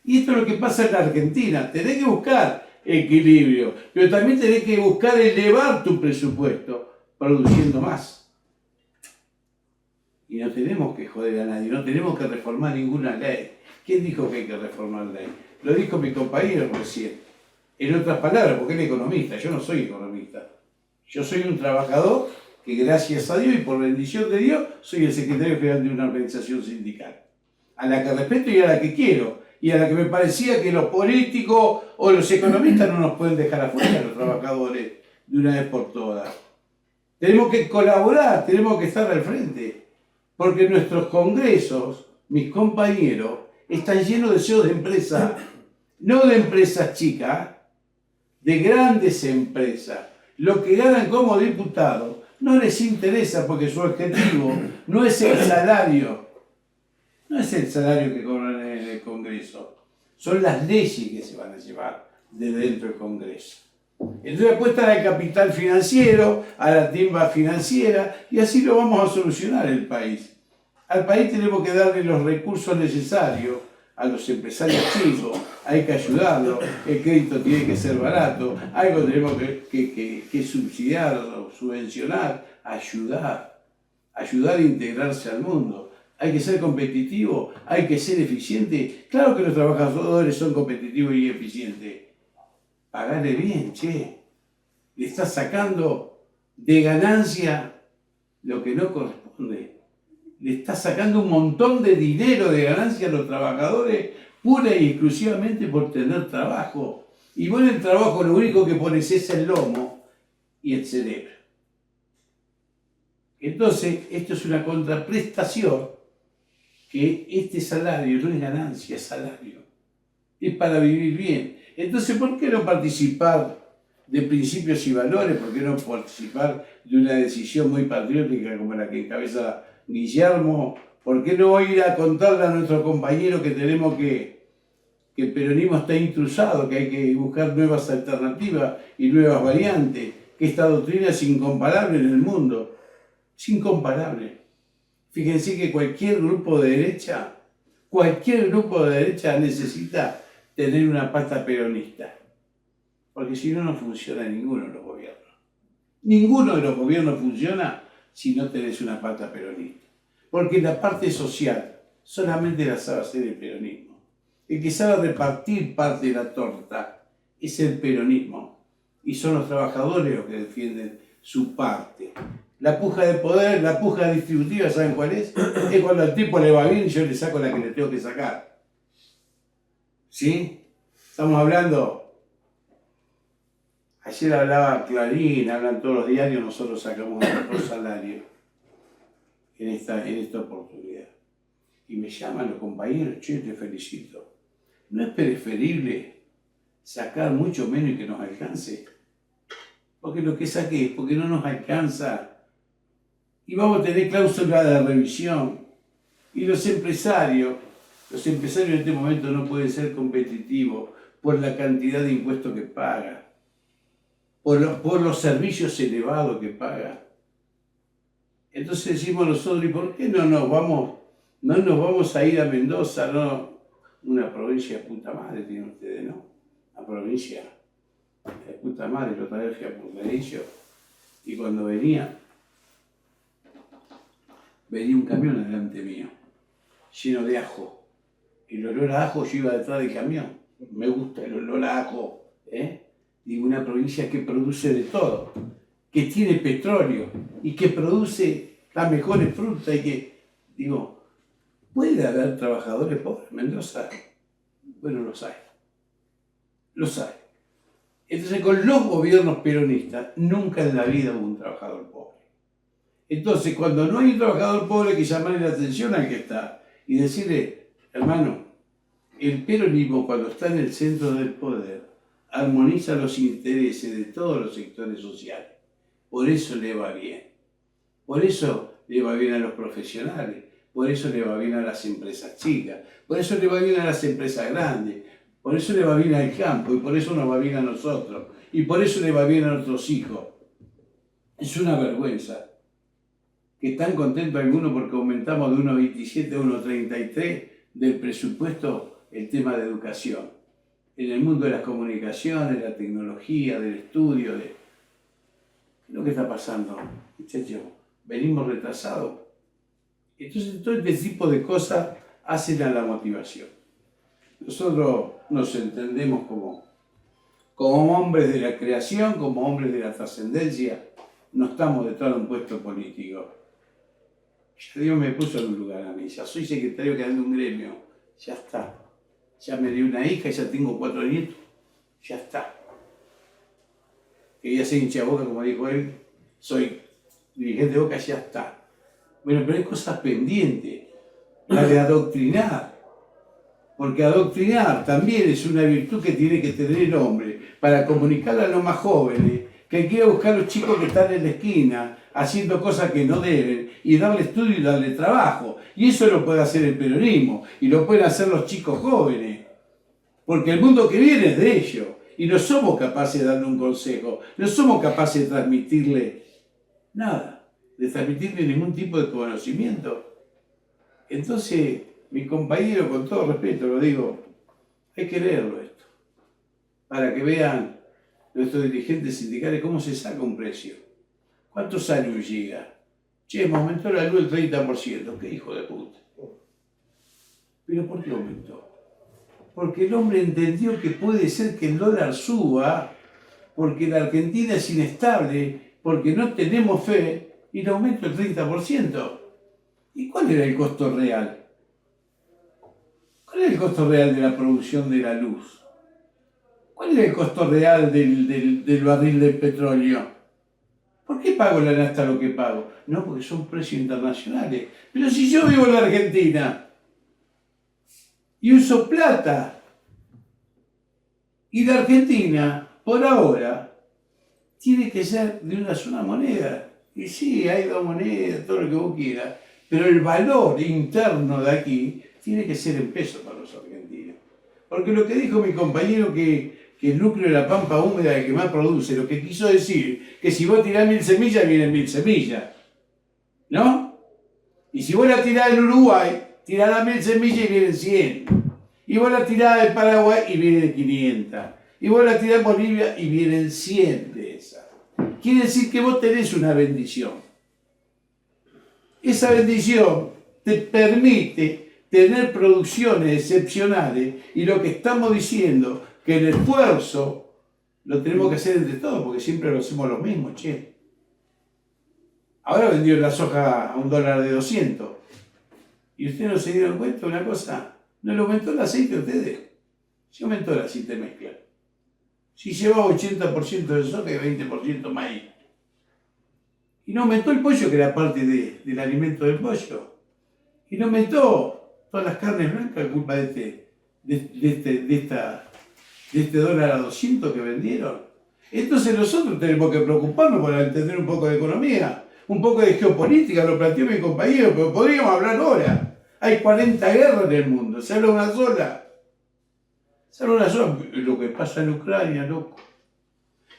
Y esto es lo que pasa en la Argentina. Tenés que buscar equilibrio, pero también tenés que buscar elevar tu presupuesto produciendo más. Y no tenemos que joder a nadie, no tenemos que reformar ninguna ley. ¿Quién dijo que hay que reformar ley? Lo dijo mi compañero recién. En otras palabras, porque él es economista, yo no soy economista. Yo soy un trabajador que gracias a Dios y por bendición de Dios soy el secretario general de una organización sindical, a la que respeto y a la que quiero, y a la que me parecía que los políticos o los economistas no nos pueden dejar afuera, los trabajadores, de una vez por todas. Tenemos que colaborar, tenemos que estar al frente, porque nuestros congresos, mis compañeros, están llenos de CEOs de empresas, no de empresas chicas, de grandes empresas. Lo que ganan como diputados no les interesa porque su objetivo no es el salario, no es el salario que cobran en el Congreso, son las leyes que se van a llevar de dentro del Congreso. Entonces apuestan al capital financiero, a la timba financiera, y así lo vamos a solucionar el país. Al país tenemos que darle los recursos necesarios a los empresarios chicos, hay que ayudarlos, el crédito tiene que ser barato, algo tenemos que subsidiar o subvencionar, ayudar a integrarse al mundo. Hay que ser competitivo, hay que ser eficiente. Claro que los trabajadores son competitivos y eficientes. Pagale bien, che. Le estás sacando de ganancia lo que no corresponde. Le está sacando un montón de dinero de ganancia a los trabajadores pura y exclusivamente por tener trabajo. Y vos en el trabajo lo único que pones es el lomo y el cerebro. Entonces, esto es una contraprestación que este salario no es ganancia, es salario. Es para vivir bien. Entonces, ¿por qué no participar de principios y valores? ¿Por qué no participar de una decisión muy patriótica como la que encabeza Guillermo? ¿Por qué no ir a contarle a nuestros compañeros que tenemos que el peronismo está intrusado, que hay que buscar nuevas alternativas y nuevas variantes, que esta doctrina es incomparable en el mundo? Es incomparable. Fíjense que cualquier grupo de derecha necesita tener una pata peronista. Porque si no, no funciona ninguno de los gobiernos. Ninguno de los gobiernos funciona si no tenés una pata peronista. Porque la parte social solamente la sabe hacer el peronismo. El que sabe repartir parte de la torta es el peronismo. Y son los trabajadores los que defienden su parte. La puja de poder, la puja distributiva, ¿saben cuál es? Es cuando al tipo le va bien y yo le saco la que le tengo que sacar. ¿Sí? Estamos hablando... Ayer hablaba Clarín, hablan todos los diarios, nosotros sacamos nuestro salario en esta oportunidad. Y me llaman los compañeros, che, te felicito. ¿No es preferible sacar mucho menos y que nos alcance? Porque lo que saqué es porque no nos alcanza. Y vamos a tener cláusula de revisión. Y los empresarios en este momento no pueden ser competitivos por la cantidad de impuestos que pagan, por los servicios elevados que pagan. Entonces decimos nosotros, ¿y por qué no nos vamos a ir a Mendoza? No, una provincia de puta madre tienen ustedes, ¿no? Una provincia de puta madre, lo otra vez fui a Puntarillo, y cuando venía un camión delante mío, lleno de ajo. El olor a ajo, yo iba detrás del camión. Me gusta el olor a ajo, Digo, una provincia que produce de todo, que tiene petróleo y que produce las mejores frutas y que, digo, ¿Puede haber trabajadores pobres en Mendoza? Bueno, los hay. Los hay. Entonces, con los gobiernos peronistas, nunca en la vida hubo un trabajador pobre. Entonces, cuando no hay un trabajador pobre, hay que llamarle la atención al que está y decirle, hermano, el peronismo, cuando está en el centro del poder, armoniza los intereses de todos los sectores sociales. Por eso le va bien. Por eso le va bien a los profesionales. Por eso le va bien a las empresas chicas. Por eso le va bien a las empresas grandes. Por eso le va bien al campo. Y por eso nos va bien a nosotros. Y por eso le va bien a nuestros hijos. Es una vergüenza que están contentos algunos porque aumentamos de 1,27 a 1,33 del presupuesto el tema de educación. En el mundo de las comunicaciones, de la tecnología, del estudio, ¿qué es lo que está pasando? Muchachos, venimos retrasados. Entonces, todo este tipo de cosas hacen a la motivación. Nosotros nos entendemos como hombres de la creación, como hombres de la trascendencia. No estamos detrás de un puesto político. Ya Dios me puso en un lugar a mí. Ya soy secretario de un gremio. Ya está. Ya me di una hija, ya tengo 4 nietos. Ya está. Quería ser hincha de Boca, como dijo él. Soy dirigente de Boca, ya está. Bueno, pero hay cosas pendientes. La de adoctrinar. Porque adoctrinar también es una virtud que tiene que tener el hombre para comunicarle a los más jóvenes que hay que ir a buscar a los chicos que están en la esquina haciendo cosas que no deben y darle estudio y darle trabajo. Y eso lo puede hacer el peronismo y lo pueden hacer los chicos jóvenes. Porque el mundo que viene es de ellos y no somos capaces de darle un consejo, no somos capaces de transmitirle nada, de transmitirle ningún tipo de conocimiento. Entonces, mi compañero, con todo respeto lo digo, hay que leerlo esto, para que vean nuestros dirigentes sindicales cómo se saca un precio. ¿Cuántos años llega? Che, me aumentó la luz el 30%, qué hijo de puta. ¿Pero por qué aumentó? Porque el hombre entendió que puede ser que el dólar suba, porque la Argentina es inestable, porque no tenemos fe, y le aumenta el 30%. ¿Y cuál era el costo real? ¿Cuál es el costo real de la producción de la luz? ¿Cuál es el costo real del barril de petróleo? ¿Por qué pago la nafta lo que pago? No, porque son precios internacionales. Pero si yo vivo en la Argentina y uso plata, y la Argentina, por ahora, tiene que ser de una sola moneda. Y sí, hay 2 monedas, todo lo que vos quieras, pero el valor interno de aquí tiene que ser en pesos para los argentinos. Porque lo que dijo mi compañero que el núcleo de la pampa húmeda es el que más produce, lo que quiso decir que si vos tirás 1000 semillas, vienen 1000 semillas. ¿No? Y si vos la tirás en Uruguay, tirás las 1000 semillas y vienen 100. Y vos la tirás en Paraguay y vienen 500. Y vos la tirás en Bolivia y vienen 100 de esas. Quiere decir que vos tenés una bendición. Esa bendición te permite tener producciones excepcionales y lo que estamos diciendo, que el esfuerzo lo tenemos que hacer entre todos, porque siempre lo hacemos lo mismo, che. Ahora vendió la soja a $1.200. ¿Y ustedes no se dieron cuenta de una cosa? ¿No le aumentó el aceite a ustedes? Sí aumentó el aceite mezcla. Si llevaba 80% de soja y 20% maíz. Y no aumentó el pollo, que era parte del alimento del pollo. Y no aumentó todas las carnes blancas a culpa de este dólar a 200 que vendieron. Entonces nosotros tenemos que preocuparnos para entender un poco de economía, un poco de geopolítica, lo planteó mi compañero, pero podríamos hablar ahora. Hay 40 guerras en el mundo, se habla una sola. Se habla una sola, lo que pasa en Ucrania, loco.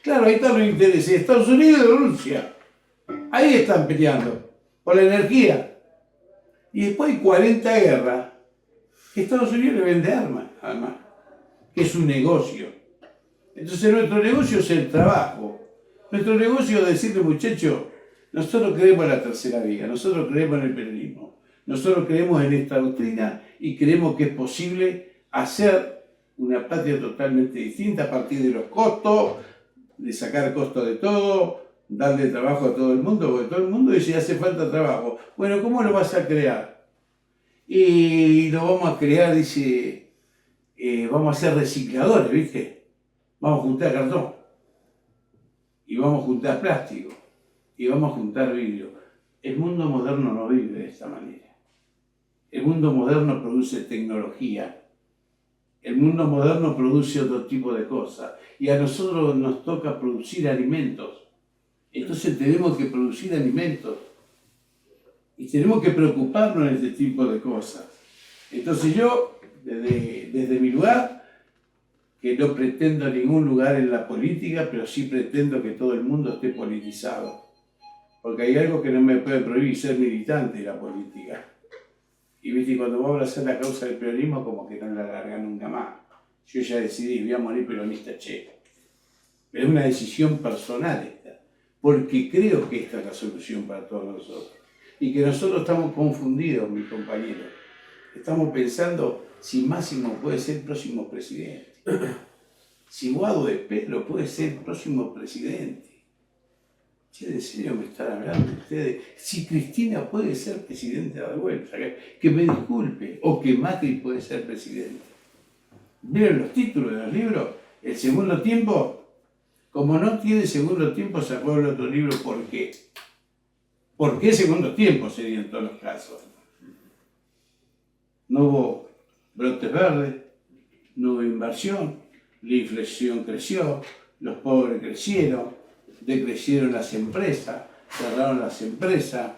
Claro, ahí están los intereses de Estados Unidos y de Rusia. Ahí están peleando por la energía. Y después hay 40 guerras que Estados Unidos le vende armas, además, que es un negocio. Entonces nuestro negocio es el trabajo. Nuestro negocio es decirle, muchachos, nosotros creemos en la tercera vía, nosotros creemos en el peronismo, nosotros creemos en esta doctrina y creemos que es posible hacer una patria totalmente distinta a partir de los costos, de sacar costos de todo, darle trabajo a todo el mundo, porque todo el mundo dice hace falta trabajo. Bueno, ¿cómo lo vas a crear? Y lo vamos a crear, dice, vamos a ser recicladores, ¿viste? Vamos a juntar cartón, y vamos a juntar plástico, y vamos a juntar vidrio. El mundo moderno no vive de esta manera. El mundo moderno produce tecnología. El mundo moderno produce otro tipo de cosas. Y a nosotros nos toca producir alimentos. Entonces tenemos que producir alimentos. Y tenemos que preocuparnos de este tipo de cosas. Entonces yo, desde mi lugar, que no pretendo ningún lugar en la política, pero sí pretendo que todo el mundo esté politizado. Porque hay algo que no me puede prohibir, ser militante de la política. Y viste, cuando vos abrazás la causa del peronismo, como que no la largan nunca más. Yo ya decidí, voy a morir peronista, che. Pero es una decisión personal esta. Porque creo que esta es la solución para todos nosotros. Y que nosotros estamos confundidos, mis compañeros. Estamos pensando si Máximo puede ser el próximo presidente. Si Guado de Pedro puede ser el próximo presidente. Che, ¿en serio me están hablando ustedes? Si Cristina puede ser presidenta de vuelta, que me disculpe, o que Macri puede ser presidente. ¿Vieron los títulos de los libros? El segundo tiempo, como no tiene segundo tiempo, sacó el otro libro, ¿por qué? ¿Por qué segundo tiempo sería en todos los casos? No hubo brotes verdes, no hubo inversión, la inflación creció, los pobres crecieron, decrecieron las empresas, cerraron las empresas,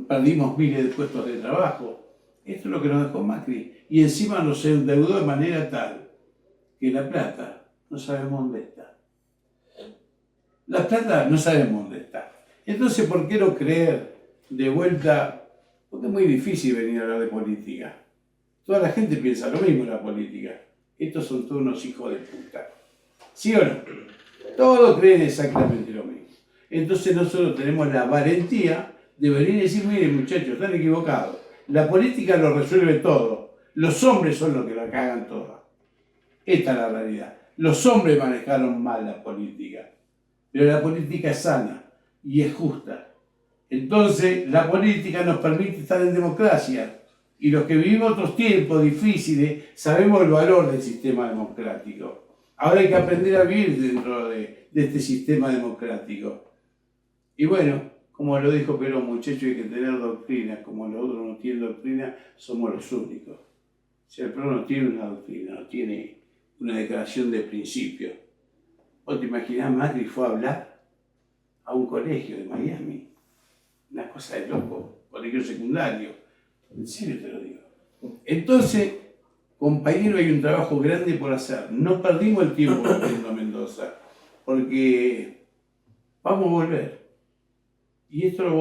perdimos miles de puestos de trabajo. Esto es lo que nos dejó Macri. Y encima nos endeudó de manera tal que la plata no sabemos dónde está. La plata no sabemos dónde está. Entonces, ¿por qué no creer de vuelta? Porque es muy difícil venir a hablar de política. Toda la gente piensa lo mismo en la política. Estos son todos unos hijos de puta. ¿Sí o no? Todos creen exactamente lo mismo. Entonces nosotros tenemos la valentía de venir y decir, miren muchachos, están equivocados. La política lo resuelve todo. Los hombres son los que la cagan toda. Esta es la realidad. Los hombres manejaron mal la política. Pero la política es sana y es justa. Entonces la política nos permite estar en democracia. Y los que vivimos otros tiempos difíciles sabemos el valor del sistema democrático. Ahora hay que aprender a vivir dentro de este sistema democrático. Y bueno, como lo dijo Perón, muchachos, hay que tener doctrina. Como los otros no tienen doctrina, somos los únicos. O sea, el Perón no tiene una doctrina, no tiene una declaración de principio. ¿Vos te imaginás, Macri fue a hablar a un colegio de Miami? Una cosa de loco, colegio secundario. En serio te lo digo. Entonces, compañero, hay un trabajo grande por hacer. No perdimos el tiempo volviendo a Mendoza, porque vamos a volver. Y esto lo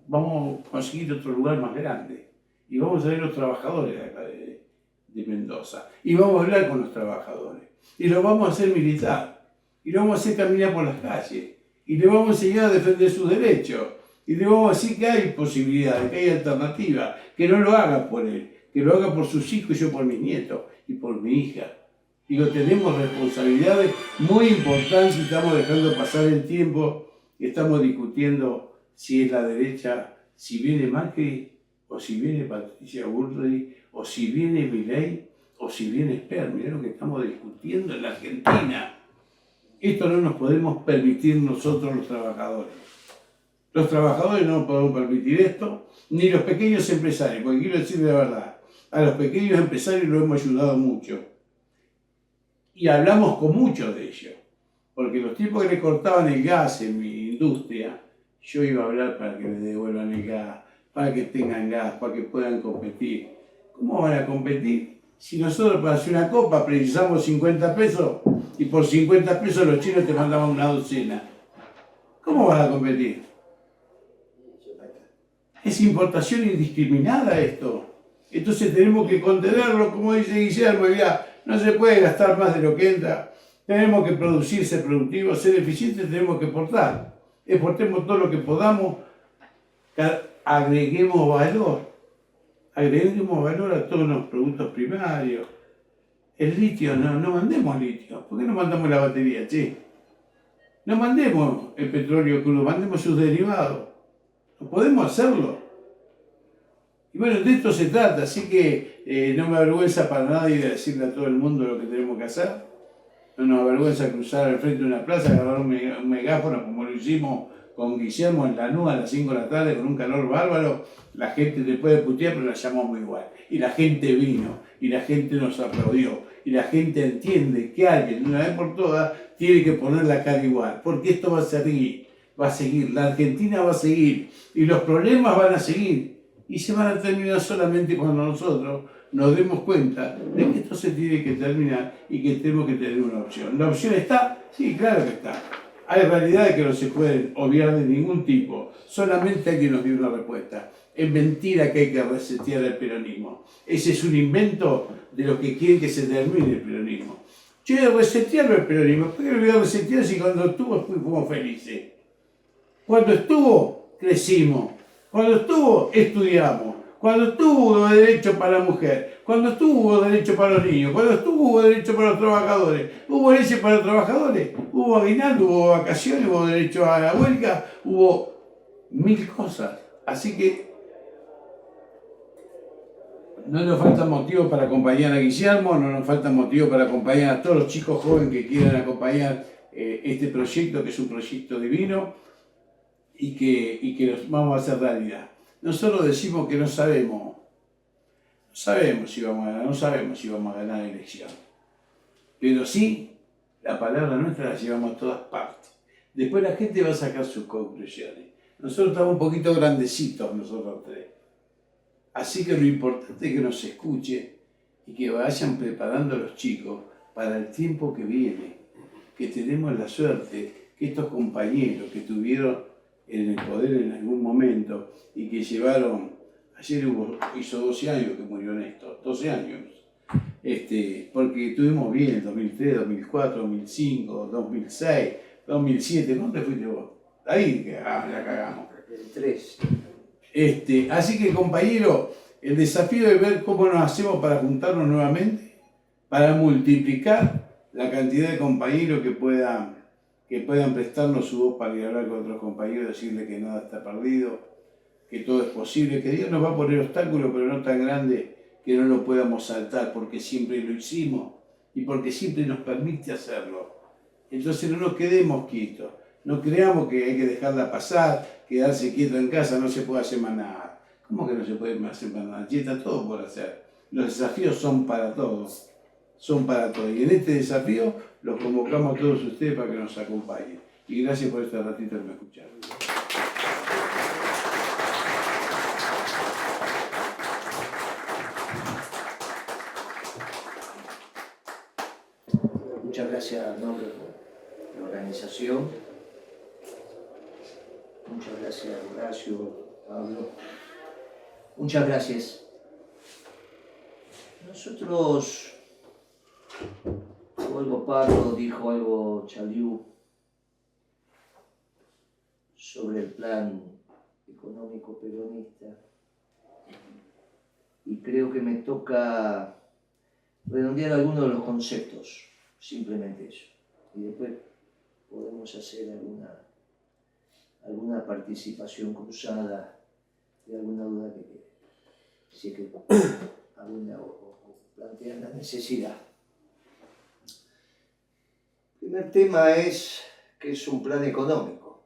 vamos a conseguir otro lugar más grande. Y vamos a ver los trabajadores de acá de Mendoza. Y vamos a hablar con los trabajadores. Y lo vamos a hacer militar. Y lo vamos a hacer caminar por las calles. Y le vamos a enseñar a defender sus derechos. Y le vamos a decir que hay posibilidades, que hay alternativas. Que no lo haga por él, que lo haga por sus hijos y yo por mis nietos y por mi hija. Digo, tenemos responsabilidades muy importantes y estamos dejando pasar el tiempo y estamos discutiendo si es la derecha, si viene Macri, o si viene Patricia Bullrich, o si viene Milei, o si viene Sper. Mirá lo que estamos discutiendo en la Argentina. Esto no nos podemos permitir nosotros los trabajadores. Los trabajadores no podemos permitir esto, ni los pequeños empresarios, porque quiero decirle la verdad, a los pequeños empresarios los hemos ayudado mucho. Y hablamos con muchos de ellos, porque los tipos que le cortaban el gas en mi industria, yo iba a hablar para que les devuelvan el gas, para que tengan gas, para que puedan competir. ¿Cómo van a competir si nosotros para hacer una copa precisamos 50 pesos y por 50 pesos los chinos te mandaban una docena? ¿Cómo van a competir? Es importación indiscriminada esto. Entonces tenemos que contenerlo, como dice Guillermo, ya no se puede gastar más de lo que entra. Tenemos que producir, ser productivos, ser eficientes, tenemos que exportar. Exportemos todo lo que podamos, agreguemos valor. Agreguemos valor a todos los productos primarios. El litio, no mandemos litio. ¿Por qué no mandamos la batería, che? No mandemos el petróleo crudo, mandemos sus derivados. No podemos hacerlo. Y bueno, de esto se trata, así que no me avergüenza para nadie decirle a todo el mundo lo que tenemos que hacer. No nos avergüenza cruzar al frente de una plaza, agarrar un megáfono como lo hicimos con Guillermo en Lanús a las 5 de la tarde con un calor bárbaro. La gente te puede putear, pero la llamamos igual. Y la gente vino, y la gente nos aplaudió, y la gente entiende que alguien, de una vez por todas, tiene que poner la cara igual, porque esto va a seguir, la Argentina va a seguir, y los problemas van a seguir. Y se van a terminar solamente cuando nosotros nos demos cuenta de que esto se tiene que terminar y que tenemos que tener una opción. ¿La opción está? Sí, claro que está. Hay realidades que no se pueden obviar de ningún tipo. Solamente hay que nos dio una respuesta. Es mentira que hay que resetear el peronismo. Ese es un invento de los que quieren que se termine el peronismo. Yo voy a resetearlo el peronismo. ¿Por qué lo voy a resetear si cuando estuvo fuimos felices? Cuando estuvo, crecimos. Cuando estuvo, estudiamos. Cuando estuvo, hubo derecho para la mujer. Cuando estuvo, hubo derecho para los niños. Cuando estuvo, hubo derecho para los trabajadores. Hubo derecho para los trabajadores. Hubo aguinaldo, hubo vacaciones, hubo derecho a la huelga. Hubo 1000 cosas. Así que no nos falta motivo para acompañar a Guillermo, no nos falta motivo para acompañar a todos los chicos jóvenes que quieran acompañar este proyecto, que es un proyecto divino y que los vamos a hacer realidad. Nosotros decimos que no sabemos si vamos a ganar, no sabemos si vamos a ganar la elección. Pero sí, la palabra nuestra la llevamos a todas partes. Después la gente va a sacar sus conclusiones. Nosotros estamos un poquito grandecitos, nosotros tres. Así que lo importante es que nos escuchen y que vayan preparando a los chicos para el tiempo que viene. Que tenemos la suerte que estos compañeros que tuvieron en el poder en algún momento y que llevaron, ayer hizo 12 años que murió Néstor, 12 años, porque estuvimos bien en 2003, 2004, 2005, 2006, 2007, ¿dónde fuiste vos? Ahí la cagamos. El 3. Así que compañero, el desafío es ver cómo nos hacemos para juntarnos nuevamente, para multiplicar la cantidad de compañeros que puedan prestarnos su voz para ir a hablar con otros compañeros, decirles que nada está perdido, que todo es posible, que Dios nos va a poner obstáculos, pero no tan grandes que no lo podamos saltar, porque siempre lo hicimos y porque siempre nos permite hacerlo. Entonces no nos quedemos quietos, no creamos que hay que dejarla pasar, quedarse quieto en casa, no se puede hacer más nada. ¿Cómo que no se puede hacer más nada? Ya está todo por hacer. Los desafíos son para todos. Son para todos. Y en este desafío los convocamos a todos ustedes para que nos acompañen. Y gracias por este ratito que me escucharon. Muchas gracias, nombre de la organización. Muchas gracias, Horacio, Pablo. Muchas gracias. Nosotros, dijo algo Pablo, dijo algo Chaliú sobre el plan económico peronista. Y creo que me toca redondear algunos de los conceptos, simplemente eso. Y después podemos hacer alguna participación cruzada de alguna duda que quede. Si es que alguna o plantean la necesidad. El primer tema es que es un plan económico.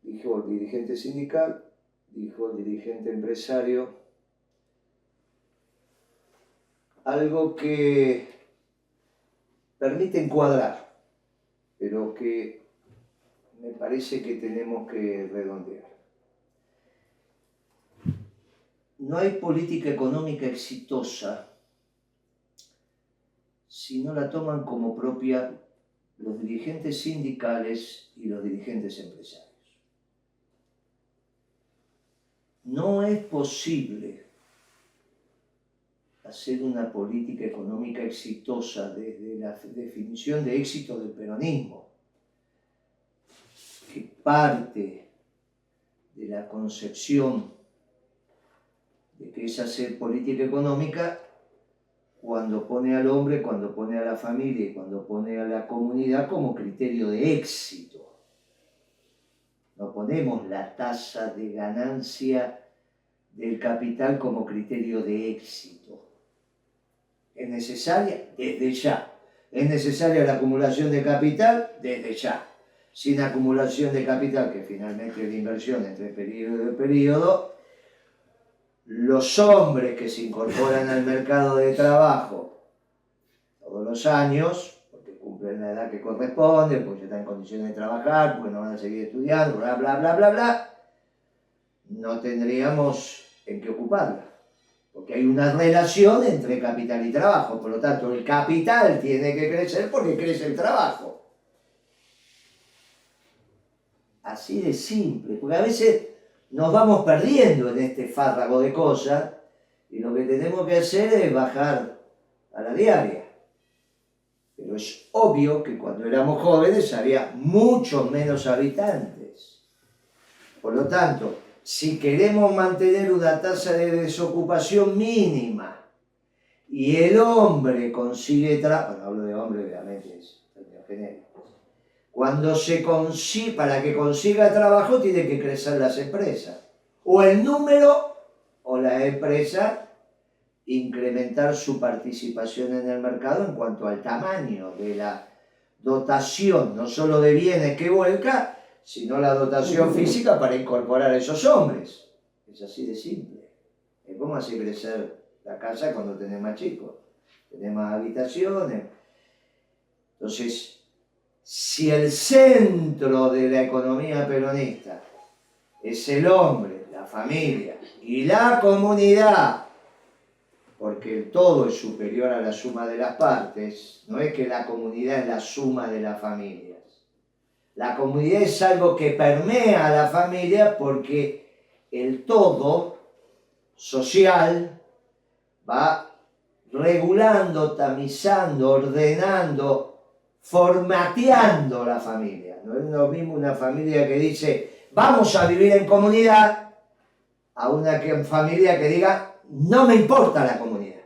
Dijo el dirigente sindical, dijo el dirigente empresario, algo que permite encuadrar, pero que me parece que tenemos que redondear. No hay política económica exitosa si no la toman como propia los dirigentes sindicales y los dirigentes empresarios. No es posible hacer una política económica exitosa desde la definición de éxito del peronismo, que parte de la concepción de que es hacer política económica cuando pone al hombre, cuando pone a la familia y cuando pone a la comunidad como criterio de éxito. no ponemos la tasa de ganancia del capital como criterio de éxito. ¿Es necesaria? Desde ya. ¿Es necesaria la acumulación de capital? Desde ya. Sin acumulación de capital, que finalmente es la inversión entre periodo y periodo, los hombres que se incorporan al mercado de trabajo todos los años, porque cumplen la edad que corresponde, porque están en condiciones de trabajar, porque no van a seguir estudiando, bla, bla, bla, bla, bla, no tendríamos en qué ocuparla. Porque hay una relación entre capital y trabajo, por lo tanto el capital tiene que crecer porque crece el trabajo. Así de simple, porque a veces nos vamos perdiendo en este fárrago de cosas y lo que tenemos que hacer es bajar a la diaria. Pero es obvio que cuando éramos jóvenes había muchos menos habitantes. Por lo tanto, si queremos mantener una tasa de desocupación mínima y el hombre consigue trabajo, bueno, hablo de hombre obviamente, es término genérico. Cuando para que consiga trabajo tiene que crecer las empresas. O el número o la empresa incrementar su participación en el mercado en cuanto al tamaño de la dotación, no solo de bienes que vuelca, sino la dotación física para incorporar a esos hombres. Es así de simple. Es como hacer crecer la casa cuando tenés más chicos, tenés más habitaciones. Entonces, si el centro de la economía peronista es el hombre, la familia y la comunidad, porque el todo es superior a la suma de las partes, no es que la comunidad es la suma de las familias. La comunidad es algo que permea a la familia porque el todo social va regulando, tamizando, ordenando, formateando la familia. No es lo mismo una familia que dice vamos a vivir en comunidad a una familia que diga no me importa la comunidad.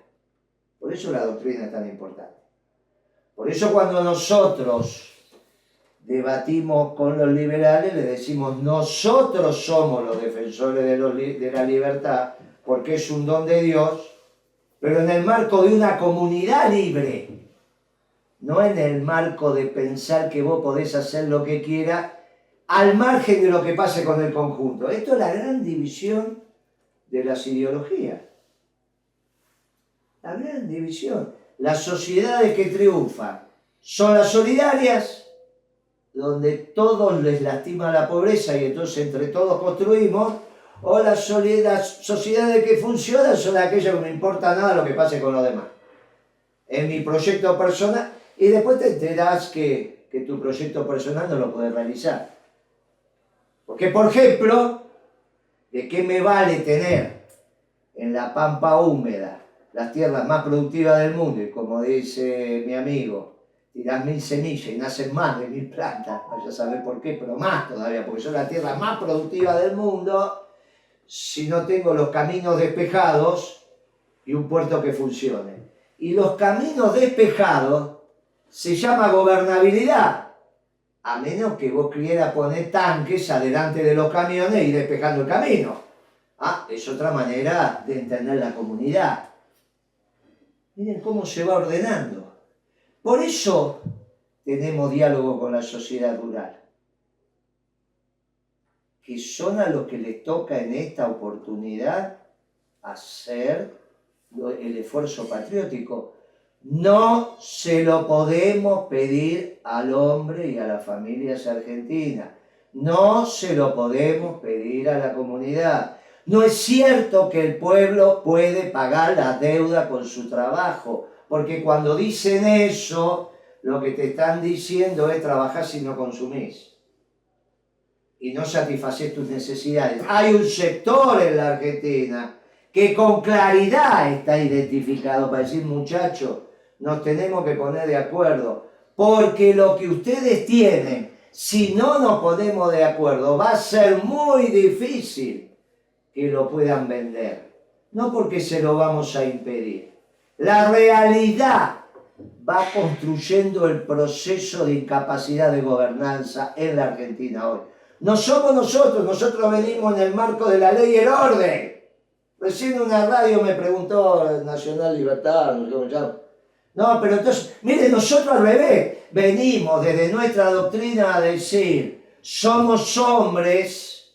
Por eso la doctrina es tan importante. Por eso cuando nosotros debatimos con los liberales le decimos nosotros somos los defensores de la libertad porque es un don de Dios, pero en el marco de una comunidad libre. No en el marco de pensar que vos podés hacer lo que quieras al margen de lo que pase con el conjunto. Esto es la gran división de las ideologías. La gran división. Las sociedades que triunfan son las solidarias, donde todos les lastima la pobreza y entonces entre todos construimos, o las sociedades que funcionan son aquellas que no me importa nada lo que pase con los demás. En mi proyecto personal, y después te enterás que tu proyecto personal no lo puedes realizar. Porque, por ejemplo, ¿de qué me vale tener en la pampa húmeda las tierras más productivas del mundo? Y como dice mi amigo, tirás 1000 semillas y nacen más de 1000 plantas, vaya a saber por qué, pero más todavía, porque son las tierras más productivas del mundo, si no tengo los caminos despejados y un puerto que funcione. Y los caminos despejados se llama gobernabilidad, a menos que vos quieras poner tanques adelante de los camiones y despejando el camino. Es otra manera de entender la comunidad. Miren cómo se va ordenando. Por eso tenemos diálogo con la sociedad rural, que son a los que les toca en esta oportunidad hacer el esfuerzo patriótico. No se lo podemos pedir al hombre y a las familias argentinas. No se lo podemos pedir a la comunidad. No es cierto que el pueblo puede pagar la deuda con su trabajo, porque cuando dicen eso, lo que te están diciendo es trabajar si no consumís y no satisfacer tus necesidades. Hay un sector en la Argentina que con claridad está identificado para decir, muchachos, nos tenemos que poner de acuerdo, porque lo que ustedes tienen, si no nos ponemos de acuerdo, va a ser muy difícil que lo puedan vender. No porque se lo vamos a impedir. La realidad va construyendo el proceso de incapacidad de gobernanza en la Argentina hoy. No somos nosotros venimos en el marco de la ley y el orden. Recién una radio me preguntó, Nacional Libertad, no sé cómo se llama. No, pero entonces, mire, nosotros al revés, venimos desde nuestra doctrina a decir, somos hombres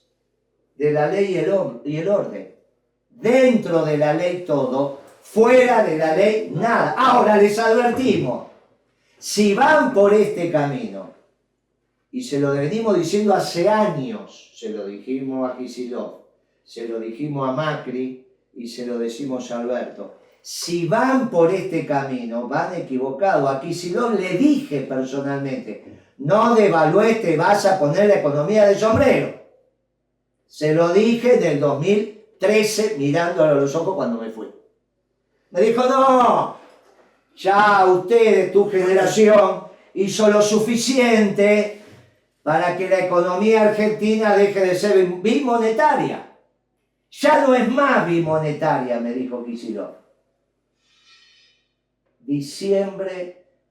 de la ley y el orden. Dentro de la ley todo, fuera de la ley nada. Ahora les advertimos, si van por este camino, y se lo venimos diciendo hace años, se lo dijimos a Kicillof, se lo dijimos a Macri y se lo decimos a Alberto, si van por este camino, van equivocados. A Kicillof le dije personalmente, no devalués, te vas a poner la economía de sombrero. Se lo dije en el 2013 mirándolo a los ojos cuando me fui. Me dijo, no, ya usted, tu generación, hizo lo suficiente para que la economía argentina deje de ser bimonetaria. Ya no es más bimonetaria, me dijo Kicillof.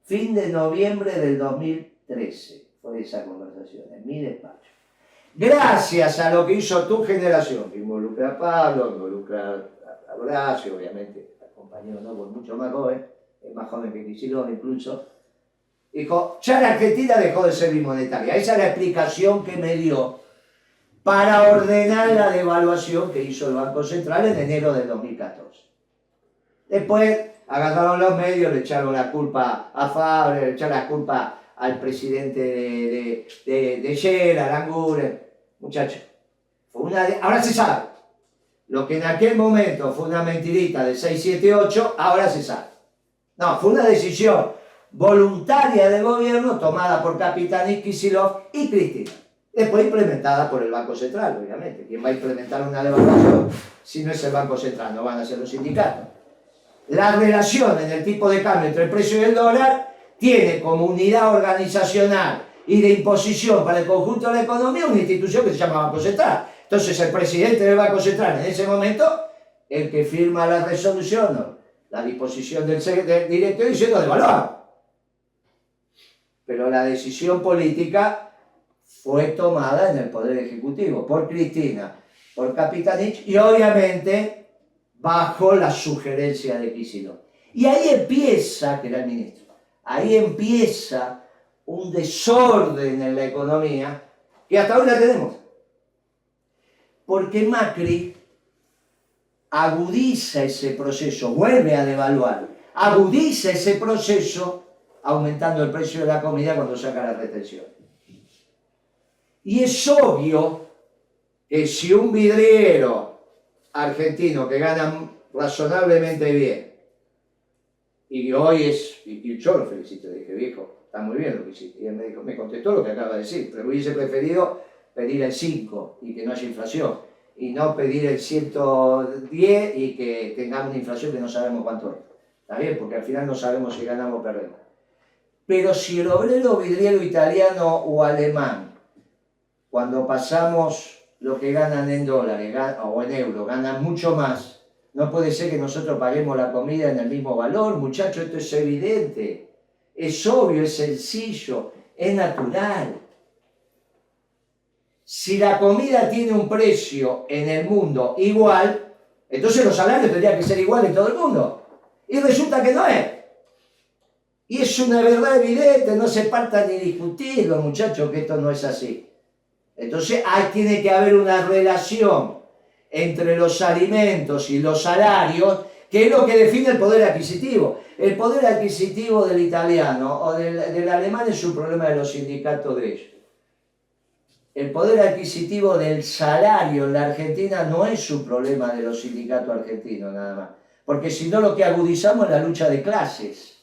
Fin de noviembre del 2013 fue esa conversación, en mi despacho. Gracias a lo que hizo tu generación, que involucra a Pablo, involucra a Horacio, obviamente, acompañado no por mucho más joven, es más joven que Kicillof incluso, dijo, ya la Argentina dejó de ser bimonetaria. Esa es la explicación que me dio para ordenar la devaluación que hizo el Banco Central en enero del 2014. Después agarraron los medios, le echaron la culpa a Fabre, le echaron la culpa al presidente de Shell, a Aranguren. Muchachos, ahora se sabe. Lo que en aquel momento fue una mentirita de 6, 7, 8, ahora se sabe. No, fue una decisión voluntaria del gobierno tomada por Capitanich, Kicillof y Cristina. Después implementada por el Banco Central, obviamente. ¿Quién va a implementar una devaluación si no es el Banco Central? No van a ser los sindicatos. La relación en el tipo de cambio entre el precio y el dólar tiene como unidad organizacional y de imposición para el conjunto de la economía una institución que se llama Banco Central. Entonces el presidente del Banco Central en ese momento, el que firma la resolución, ¿no?, la disposición del directorio diciendo devaluar. Pero la decisión política fue tomada en el Poder Ejecutivo por Cristina, por Capitanich y obviamente bajo la sugerencia de Kicillof. Y ahí empieza, que era el ministro, ahí empieza un desorden en la economía que hasta ahora tenemos. Porque Macri agudiza ese proceso, vuelve a devaluar, agudiza ese proceso aumentando el precio de la comida cuando saca la retención. Y es obvio que si un vidriero argentino que gana razonablemente bien, y hoy y yo lo felicito, le dije, viejo, está muy bien lo que hiciste, y él me contestó lo que acaba de decir, pero hubiese preferido pedir el 5 y que no haya inflación, y no pedir el 110 y que tengamos una inflación que no sabemos cuánto es. Está bien, porque al final no sabemos si ganamos o perdemos. Pero si el obrero vidriero italiano o alemán, cuando pasamos lo que ganan en dólares o en euros, ganan mucho más, no puede ser que nosotros paguemos la comida en el mismo valor, muchachos, esto es evidente, es obvio, es sencillo, es natural. Si la comida tiene un precio en el mundo igual, entonces los salarios tendrían que ser iguales en todo el mundo. Y resulta que no es. Y es una verdad evidente, no se parta ni discutirlo, muchachos, que esto no es así. Entonces tiene que haber una relación entre los alimentos y los salarios, que es lo que define el poder adquisitivo. El poder adquisitivo del italiano o del alemán es un problema de los sindicatos de ellos. El poder adquisitivo del salario en la Argentina no es un problema de los sindicatos argentinos nada más, porque si no lo que agudizamos es la lucha de clases.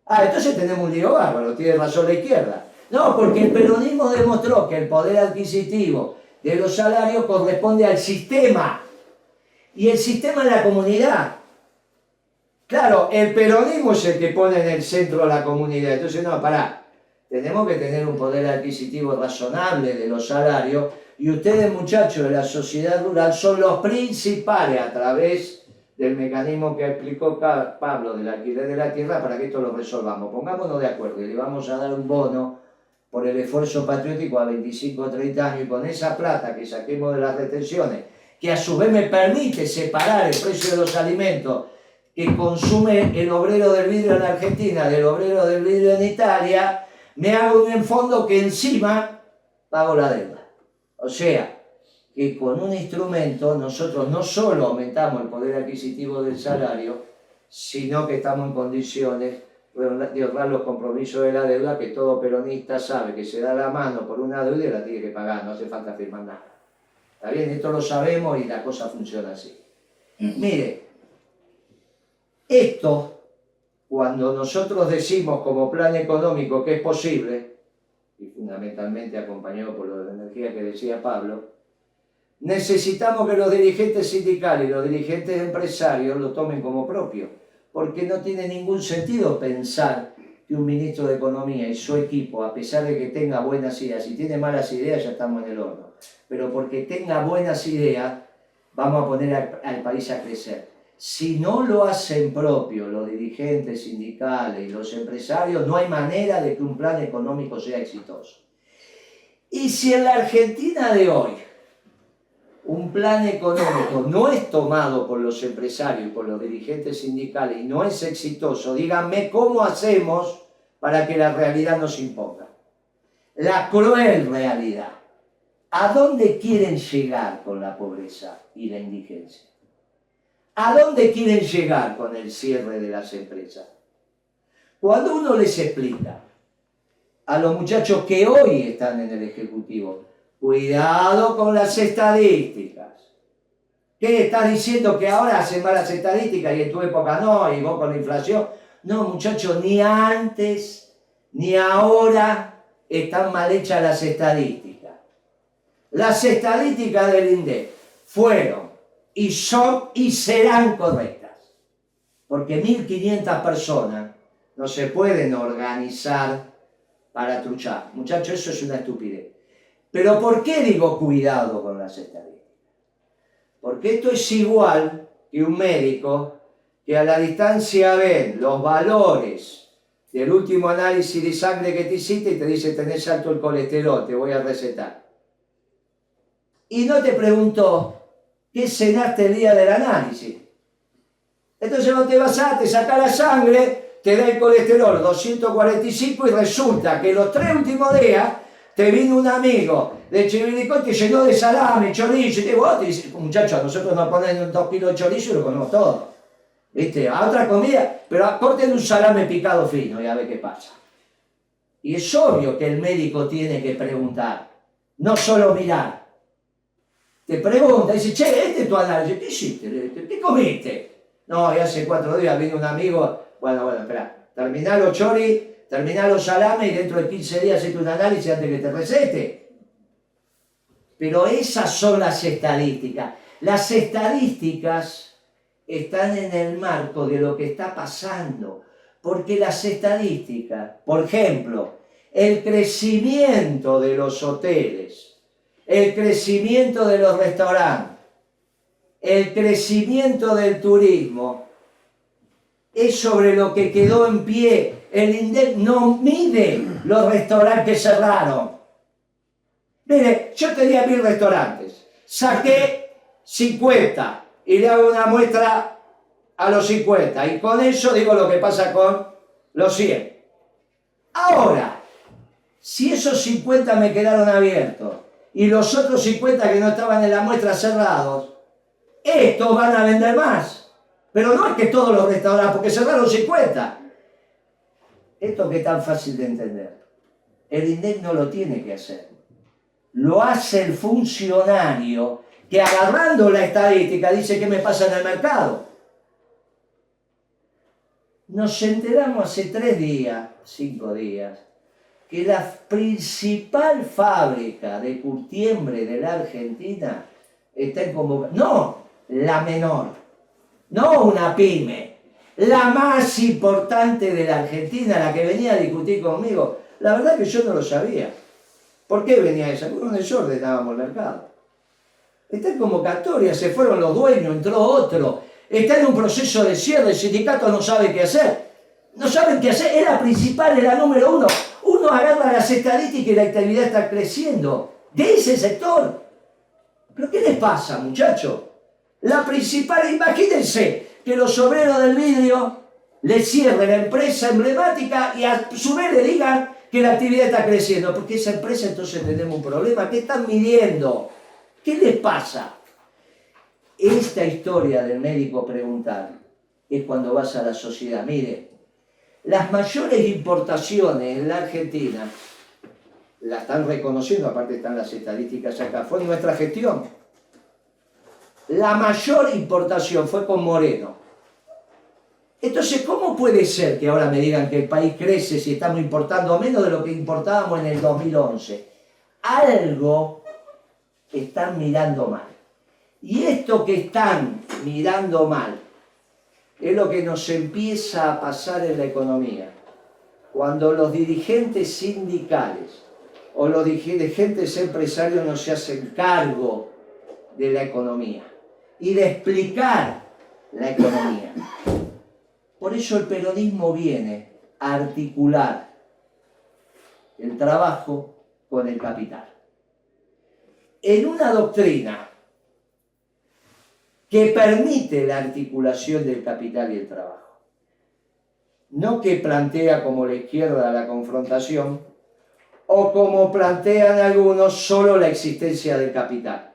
Entonces tenemos un lío bárbaro, tiene razón la izquierda. No, porque el peronismo demostró que el poder adquisitivo de los salarios corresponde al sistema, y el sistema es la comunidad. Claro, el peronismo es el que pone en el centro a la comunidad, entonces no, pará. Tenemos que tener un poder adquisitivo razonable de los salarios, y ustedes, muchachos de la sociedad rural, son los principales a través del mecanismo que explicó Pablo del alquiler de la tierra para que esto lo resolvamos. Pongámonos de acuerdo y le vamos a dar un bono por el esfuerzo patriótico a 25 o 30 años, y con esa plata que saquemos de las retenciones, que a su vez me permite separar el precio de los alimentos que consume el obrero del vidrio en Argentina del obrero del vidrio en Italia, me hago un fondo que encima pago la deuda. O sea, que con un instrumento nosotros no solo aumentamos el poder adquisitivo del salario, sino que estamos en condiciones de honrar los compromisos de la deuda, que todo peronista sabe que se da la mano por una deuda y la tiene que pagar, no hace falta firmar nada. ¿Está bien? Esto lo sabemos y la cosa funciona así. Mire, esto, cuando nosotros decimos como plan económico que es posible, y fundamentalmente acompañado por lo de la energía que decía Pablo, necesitamos que los dirigentes sindicales y los dirigentes empresarios lo tomen como propio, porque no tiene ningún sentido pensar que un ministro de Economía y su equipo, a pesar de que tenga buenas ideas, si tiene malas ideas ya estamos en el horno, pero porque tenga buenas ideas vamos a poner al país a crecer. Si no lo hacen propio los dirigentes sindicales y los empresarios, no hay manera de que un plan económico sea exitoso. Y si en la Argentina de hoy un plan económico no es tomado por los empresarios y por los dirigentes sindicales y no es exitoso, díganme cómo hacemos para que la realidad nos imponga. La cruel realidad. ¿A dónde quieren llegar con la pobreza y la indigencia? ¿A dónde quieren llegar con el cierre de las empresas? Cuando uno les explica a los muchachos que hoy están en el Ejecutivo, cuidado con las estadísticas. ¿Qué estás diciendo que ahora hacen malas estadísticas y en tu época no, y vos con la inflación? No, muchachos, ni antes ni ahora están mal hechas las estadísticas. Las estadísticas del INDEC fueron y son y serán correctas. Porque 1.500 personas no se pueden organizar para truchar. Muchachos, eso es una estupidez. Pero ¿por qué digo cuidado con las estadísticas? Porque esto es igual que un médico que a la distancia ve los valores del último análisis de sangre que te hiciste y te dice tenés alto el colesterol, te voy a recetar. Y no te preguntó qué cenaste el día del análisis. Entonces no te vas a, te saca la sangre, te da el colesterol 245 y resulta que los 3 últimos días te vino un amigo de Chivillicó y te llenó de salame, chorizo, y vos te dices, muchachos, a nosotros nos ponen 2 kilos de chorizo y lo comemos todo. ¿Viste? A otra comida, pero corten un salame picado fino y a ver qué pasa. Y es obvio que el médico tiene que preguntar, no solo mirar. Te pregunta, dice, che, este es tu análisis, ¿qué hiciste? ¿Qué comiste? No, y hace 4 días vino un amigo, bueno, espera, terminá los choris, terminá los salames y dentro de 15 días hacete un análisis antes que te recete. Pero esas son las estadísticas. Las estadísticas están en el marco de lo que está pasando. Porque las estadísticas, por ejemplo, el crecimiento de los hoteles, el crecimiento de los restaurantes, el crecimiento del turismo, es sobre lo que quedó en pie. El INDEC no mide los restaurantes que cerraron. Mire, yo tenía 1000 restaurantes, saqué 50 y le hago una muestra a los 50 y con eso digo lo que pasa con los 100. Ahora, si esos 50 me quedaron abiertos y los otros 50 que no estaban en la muestra cerrados, estos van a vender más. Pero no es que todos los restaurantes, porque cerraron 50. Esto que es tan fácil de entender, el INDEC no lo tiene que hacer. Lo hace el funcionario que agarrando la estadística dice qué me pasa en el mercado. Nos enteramos hace 3 días, 5 días, que la principal fábrica de curtiembre de la Argentina está en convocatoria. No, la menor, no una pyme, la más importante de la Argentina, la que venía a discutir conmigo. La verdad que yo no lo sabía. ¿Por qué venía esa? Porque no desordenábamos el mercado. Está en convocatoria, se fueron los dueños, entró otro. Está en un proceso de cierre, el sindicato no sabe qué hacer. No saben qué hacer, es la principal, es la número 1. uno agarra las estadísticas y la actividad está creciendo de ese sector. ¿Pero qué les pasa, muchachos? La principal, imagínense que los obreros del vidrio le cierren la empresa emblemática y a su vez le digan que la actividad está creciendo, porque esa empresa entonces tenemos un problema. ¿Qué están midiendo? ¿Qué les pasa? Esta historia del médico preguntar es cuando vas a la sociedad. Mire, las mayores importaciones en la Argentina, la están reconociendo, aparte están las estadísticas acá, fue nuestra gestión. La mayor importación fue con Moreno. Entonces, ¿cómo puede ser que ahora me digan que el país crece si estamos importando menos de lo que importábamos en el 2011? Algo están mirando mal. Y esto que están mirando mal es lo que nos empieza a pasar en la economía. Cuando los dirigentes sindicales o los dirigentes empresarios no se hacen cargo de la economía y de explicar la economía. Por eso el peronismo viene a articular el trabajo con el capital. En una doctrina que permite la articulación del capital y el trabajo. No que plantea como la izquierda la confrontación o como plantean algunos solo la existencia del capital.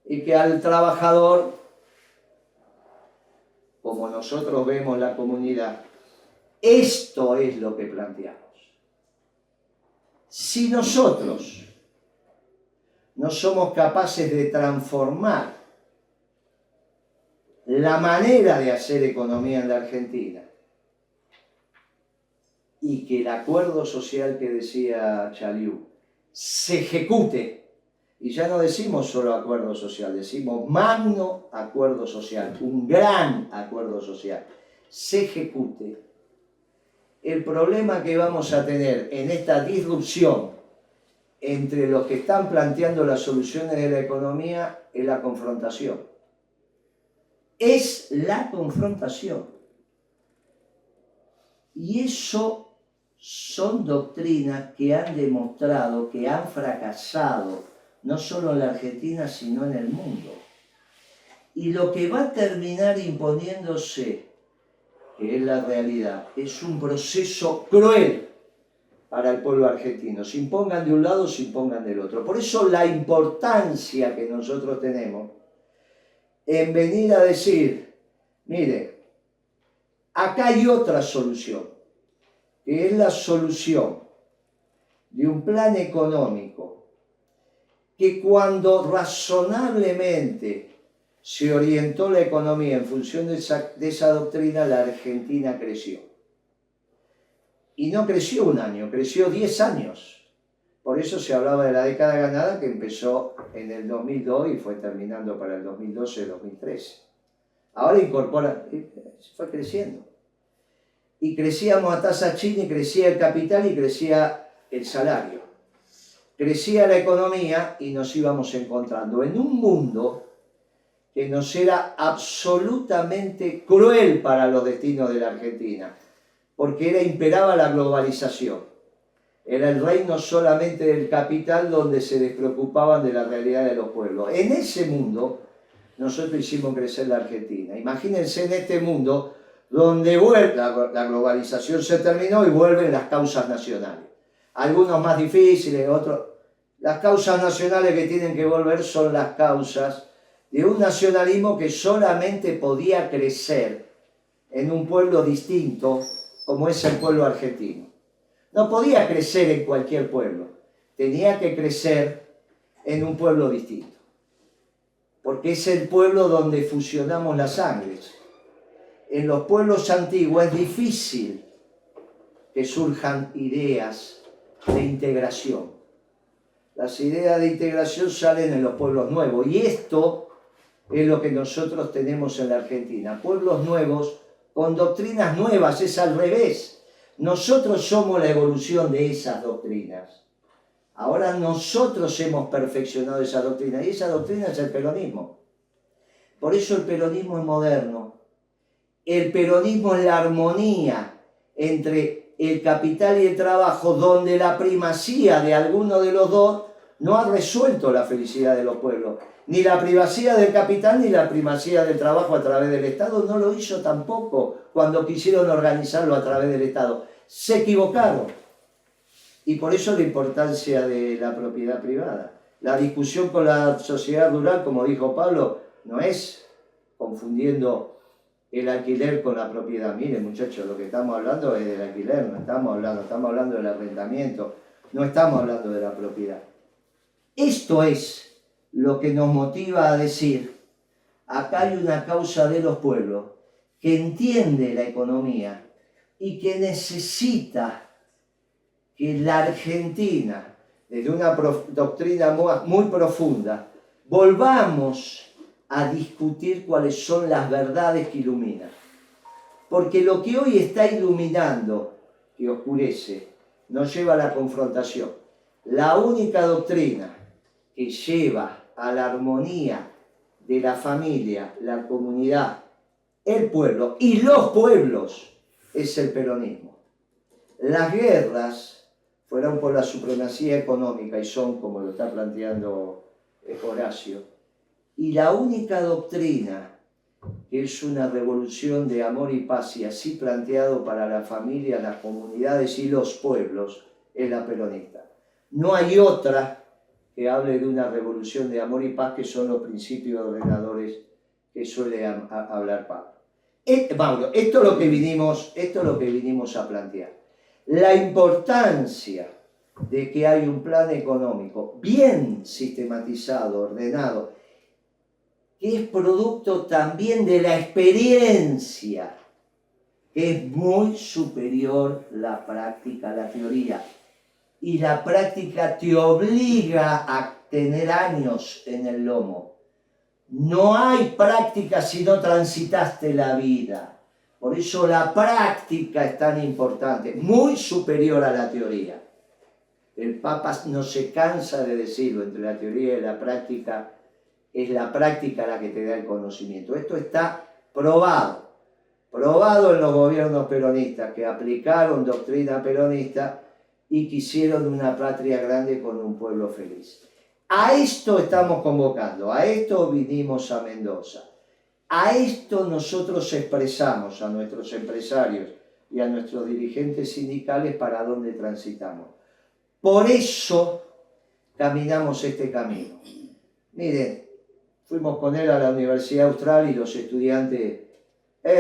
Y que al trabajador, como nosotros vemos la comunidad, esto es lo que planteamos. Si nosotros no somos capaces de transformar la manera de hacer economía en la Argentina y que el acuerdo social que decía Chaliú se ejecute, y ya no decimos solo acuerdo social, decimos magno acuerdo social, un gran acuerdo social, se ejecute, el problema que vamos a tener en esta disrupción entre los que están planteando las soluciones de la economía es la confrontación. Es la confrontación. Y eso son doctrinas que han demostrado que han fracasado, no solo en la Argentina, sino en el mundo. Y lo que va a terminar imponiéndose, que es la realidad, es un proceso cruel para el pueblo argentino. Se impongan de un lado, se impongan del otro. Por eso la importancia que nosotros tenemos en venir a decir, mire, acá hay otra solución, que es la solución de un plan económico que cuando razonablemente se orientó la economía en función de esa doctrina, la Argentina creció. Y no creció un año, creció 10 años. Por eso se hablaba de la década ganada que empezó en el 2002 y fue terminando para el 2012-2013. Ahora incorpora, fue creciendo. Y crecíamos a tasa china y crecía el capital y crecía el salario. Crecía la economía y nos íbamos encontrando en un mundo que nos era absolutamente cruel para los destinos de la Argentina, porque imperaba la globalización. Era el reino solamente del capital donde se despreocupaban de la realidad de los pueblos. En ese mundo nosotros hicimos crecer la Argentina. Imagínense en este mundo donde la globalización se terminó y vuelven las causas nacionales. Algunos más difíciles, otros. Las causas nacionales que tienen que volver son las causas de un nacionalismo que solamente podía crecer en un pueblo distinto como es el pueblo argentino. No podía crecer en cualquier pueblo, tenía que crecer en un pueblo distinto, porque es el pueblo donde fusionamos las sangres. En los pueblos antiguos es difícil que surjan ideas de integración. Las ideas de integración salen en los pueblos nuevos, y esto es lo que nosotros tenemos en la Argentina. Pueblos nuevos con doctrinas nuevas, es al revés. Nosotros somos la evolución de esas doctrinas. Ahora nosotros hemos perfeccionado esa doctrina, y esa doctrina es el peronismo. Por eso el peronismo es moderno. El peronismo es la armonía entre el capital y el trabajo, donde la primacía de alguno de los dos no ha resuelto la felicidad de los pueblos. Ni la primacía del capital ni la primacía del trabajo a través del Estado no lo hizo tampoco cuando quisieron organizarlo a través del Estado. Se equivocaron. Y por eso la importancia de la propiedad privada. La discusión con la sociedad rural, como dijo Pablo, no es confundiendo el alquiler con la propiedad. Miren, muchachos, lo que estamos hablando es del alquiler, no estamos hablando del arrendamiento, no estamos hablando de la propiedad. Esto es lo que nos motiva a decir, acá hay una causa de los pueblos que entiende la economía y que necesita que la Argentina, desde una doctrina muy profunda, volvamos a discutir cuáles son las verdades que iluminan. Porque lo que hoy está iluminando, que oscurece, nos lleva a la confrontación. La única doctrina que lleva a la armonía de la familia, la comunidad, el pueblo y los pueblos es el peronismo. Las guerras fueron por la supremacía económica y son, como lo está planteando Horacio, y la única doctrina que es una revolución de amor y paz y así planteado para la familia, las comunidades y los pueblos, es la peronista. No hay otra que hable de una revolución de amor y paz, que son los principios ordenadores que suele hablar Pablo. Mauro, esto es lo que vinimos a plantear. La importancia de que hay un plan económico bien sistematizado, ordenado, que es producto también de la experiencia, que es muy superior la práctica a la teoría. Y la práctica te obliga a tener años en el lomo. No hay práctica si no transitaste la vida. Por eso la práctica es tan importante, muy superior a la teoría. El Papa no se cansa de decirlo, entre la teoría y la práctica, es la práctica la que te da el conocimiento. Esto está probado en los gobiernos peronistas, que aplicaron doctrina peronista y quisieron una patria grande con un pueblo feliz. A esto estamos convocando, a esto vinimos a Mendoza. A esto nosotros expresamos a nuestros empresarios y a nuestros dirigentes sindicales para dónde transitamos. Por eso caminamos este camino. Miren, fuimos con él a la Universidad Austral y los estudiantes,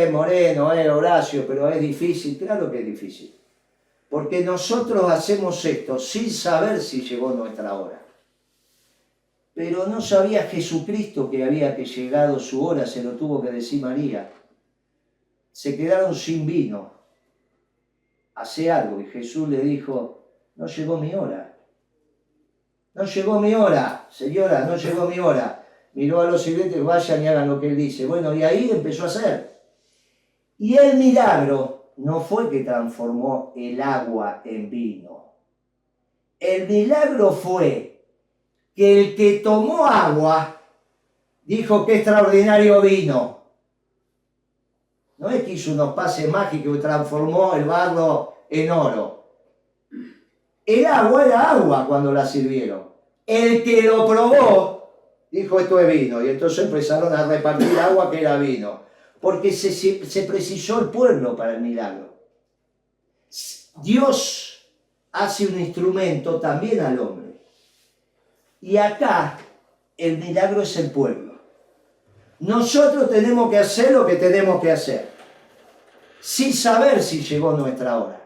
Moreno, Horacio, pero es difícil. Claro que es difícil. Porque nosotros hacemos esto sin saber si llegó nuestra hora. Pero no sabía Jesucristo que había que llegado su hora, se lo tuvo que decir María. Se quedaron sin vino. Hace algo. Y Jesús le dijo, no llegó mi hora. No llegó mi hora, señora, no llegó mi hora. Miró a los sirvientes, vayan y hagan lo que él dice. Bueno, y ahí empezó a hacer. Y el milagro no fue que transformó el agua en vino. El milagro fue que el que tomó agua dijo que extraordinario vino. No es que hizo unos pases mágicos y transformó el barro en oro. El agua era agua cuando la sirvieron. El que lo probó dijo esto es vino. Y entonces empezaron a repartir agua que era vino. Porque se precisó el pueblo para el milagro. Dios hace un instrumento también al hombre. Y acá el milagro es el pueblo. Nosotros tenemos que hacer lo que tenemos que hacer, sin saber si llegó nuestra hora,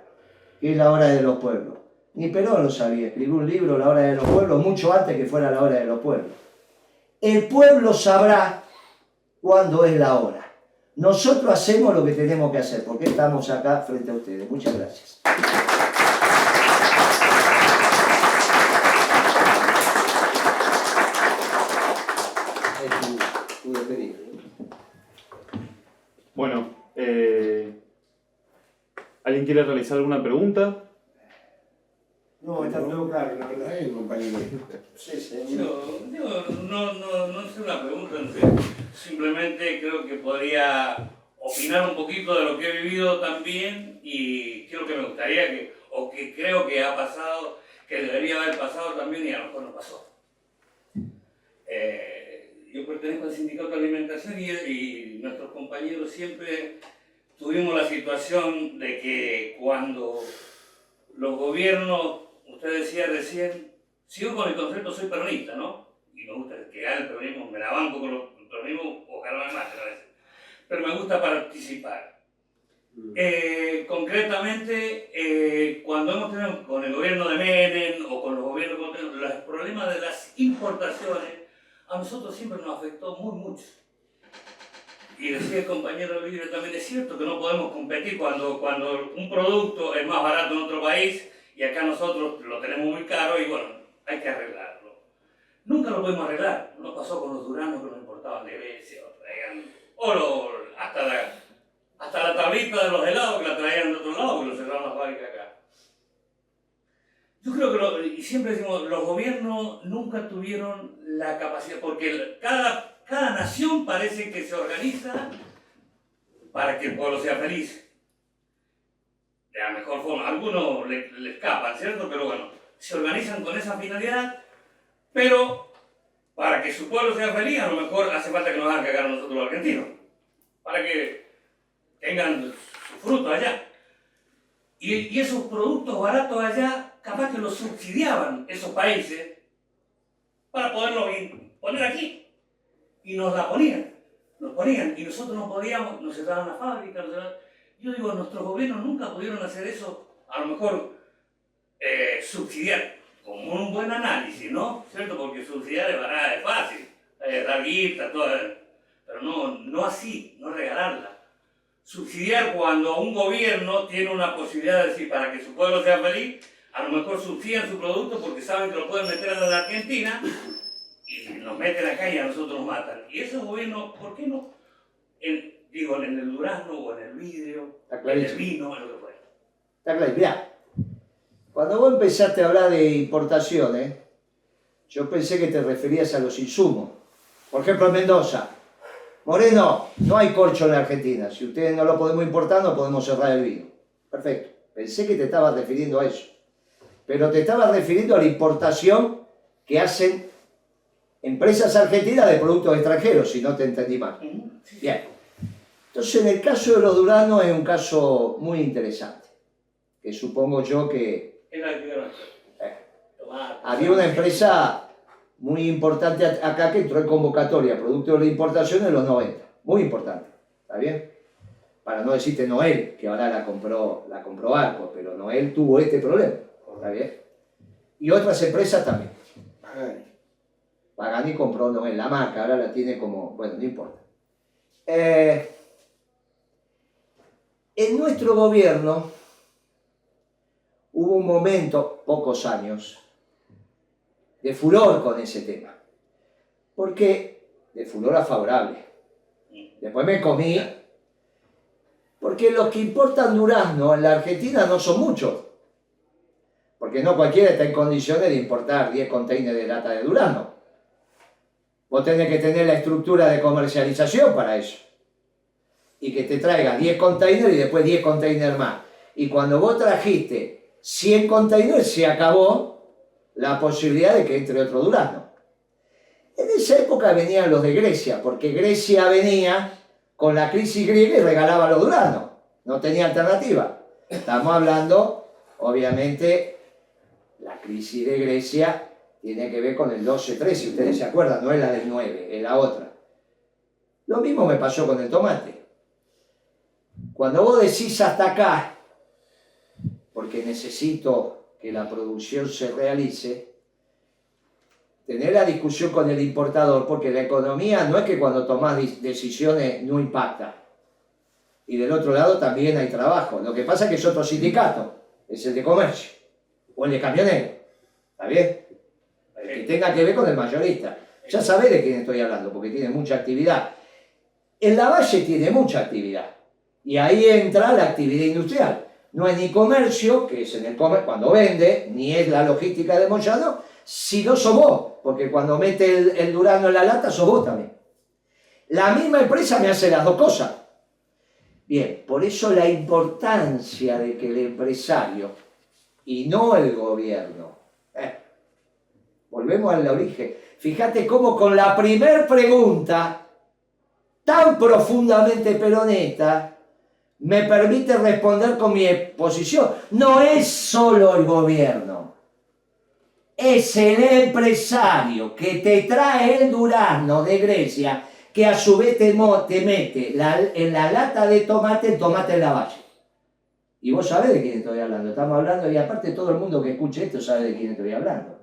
que es la hora de los pueblos. Ni Perón lo sabía, escribió un libro, La hora de los pueblos, mucho antes que fuera la hora de los pueblos. El pueblo sabrá cuándo es la hora. Nosotros hacemos lo que tenemos que hacer, porque estamos acá frente a ustedes. Muchas gracias. Bueno, ¿alguien quiere realizar alguna pregunta? No, está todo claro, la verdad es, compañero. Sí, No es una pregunta, simplemente creo que podría opinar un poquito de lo que he vivido también y qué es lo que me gustaría o que creo que ha pasado, que debería haber pasado también y a lo mejor no pasó. Yo pertenezco al sindicato de alimentación y nuestros compañeros siempre tuvimos la situación de que cuando los gobiernos, usted decía recién, sigo con el concepto, soy peronista, ¿no? Y me gusta que gane el peronismo, me la banco con el peronismo, ojalá me maten a veces. Pero me gusta participar. Concretamente, cuando hemos tenido con el gobierno de Menem o con los gobiernos, los problemas de las importaciones, a nosotros siempre nos afectó mucho. Y decía el compañero Libre también, es cierto que no podemos competir cuando un producto es más barato en otro país y acá nosotros lo tenemos muy caro y bueno, hay que arreglarlo. Nunca lo pudimos arreglar. Nos pasó con los duranos que nos importaban de Grecia, hasta la tablita de los helados que la traían de otro lado, que lo cerraron las fábricas acá. Yo creo que, y siempre decimos, los gobiernos nunca tuvieron la capacidad, porque cada nación parece que se organiza para que el pueblo sea feliz. De la mejor forma. Algunos le escapan, ¿cierto? Pero bueno, se organizan con esa finalidad, pero para que su pueblo sea feliz, a lo mejor hace falta que nos hagan cagar a nosotros los argentinos, para que tengan su fruto allá. Y esos productos baratos allá, capaz que los subsidiaban esos países para poderlos poner aquí. Y nos la ponían, y nosotros no podíamos, nos cerraban la fábrica. Yo digo, nuestros gobiernos nunca pudieron hacer eso, a lo mejor subsidiar, con un buen análisis, ¿no? ¿Cierto? Porque subsidiar es fácil, dar guita, todo, pero no así, no regalarla. Subsidiar cuando un gobierno tiene una posibilidad de decir, para que su pueblo sea feliz, a lo mejor subsidian su producto porque saben que lo pueden meter a la Argentina y nos meten acá y a nosotros nos matan. Y esos gobiernos, ¿por qué no? En el durazno o en el vidrio, en el vino, en lo que fuera. Está claro. Mirá, cuando vos empezaste a hablar de importaciones, yo pensé que te referías a los insumos. Por ejemplo, en Mendoza. Moreno, no hay corcho en la Argentina. Si ustedes no lo podemos importar, no podemos cerrar el vino. Perfecto. Pensé que te estabas refiriendo a eso. Pero te estabas refiriendo a la importación que hacen empresas argentinas de productos extranjeros, si no te entendí mal. Bien. Entonces, en el caso de los duranos es un caso muy interesante. Que supongo yo que había una empresa muy importante acá que entró en convocatoria, producto de la importación en los 90. Muy importante. ¿Está bien? Para no decirte Noel, que ahora la compró Arco, pero Noel tuvo este problema. ¿Está bien? Y otras empresas también. Pagani compró Noel, la marca, ahora la tiene como... Bueno, no importa. En nuestro gobierno hubo un momento, pocos años, de furor con ese tema. Porque de furor a favorable. Después me comí, porque los que importan durazno en la Argentina no son muchos. Porque no cualquiera está en condiciones de importar 10 containers de lata de durazno. Vos tenés que tener la estructura de comercialización para eso. Y que te traiga 10 containers y después 10 containers más. Y cuando vos trajiste 100 containers, se acabó la posibilidad de que entre otro durazno. En esa época venían los de Grecia, porque Grecia venía con la crisis griega y regalaba los duraznos. No tenía alternativa. Estamos hablando, obviamente, la crisis de Grecia tiene que ver con el 12-13, si ustedes se acuerdan, no es la del 9, es la otra. Lo mismo me pasó con el tomate. Cuando vos decís hasta acá, porque necesito que la producción se realice, tener la discusión con el importador, porque la economía no es que cuando tomás decisiones no impacta. Y del otro lado también hay trabajo. Lo que pasa es que es otro sindicato, es el de comercio, o el de camionero. ¿Está bien? El que tenga que ver con el mayorista. Ya sabés de quién estoy hablando, porque tiene mucha actividad. El Lavalle tiene mucha actividad. Y ahí entra la actividad industrial. No es ni comercio, que es en el comercio cuando vende, ni es la logística de Moyano, sino sos vos, porque cuando mete el durazno en la lata, sos vos también. La misma empresa me hace las dos cosas. Bien, por eso la importancia de que el empresario, y no el gobierno, volvemos al origen. Fíjate cómo con la primer pregunta, tan profundamente peronista, me permite responder con mi posición. No es solo el gobierno, es el empresario que te trae el durazno de Grecia, que a su vez te mete en la lata de tomate el tomate en la valle. Y vos sabés de quién estoy hablando. Estamos hablando, y aparte todo el mundo que escuche esto sabe de quién estoy hablando.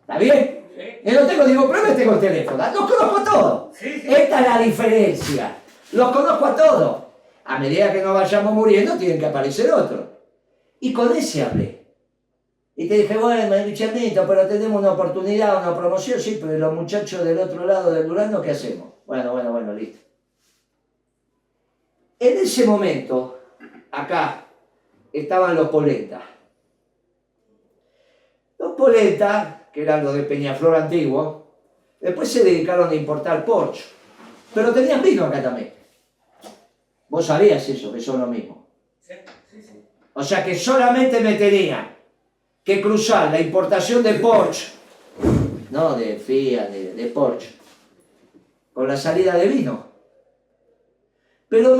¿Está bien? Sí. No tengo ningún problema, tengo el teléfono. Los conozco a todos. Sí, sí. Esta es la diferencia. Los conozco a todos. A medida que nos vayamos muriendo, tienen que aparecer otros. Y con ese hablé. Y te dije, bueno, Guillermito, pero tenemos una oportunidad, una promoción. Sí, pero los muchachos del otro lado del Durazno, ¿qué hacemos? Bueno, listo. En ese momento, acá, estaban los Polenta. Los Polenta, que eran los de Peñaflor antiguo, después se dedicaron a importar porcho. Pero tenían vino acá también. Vos sabías eso, que son lo mismo. Sí, sí, sí. O sea que solamente me tenía que cruzar la importación de porcho, no de Fiat, de porcho, con la salida de vino. Pero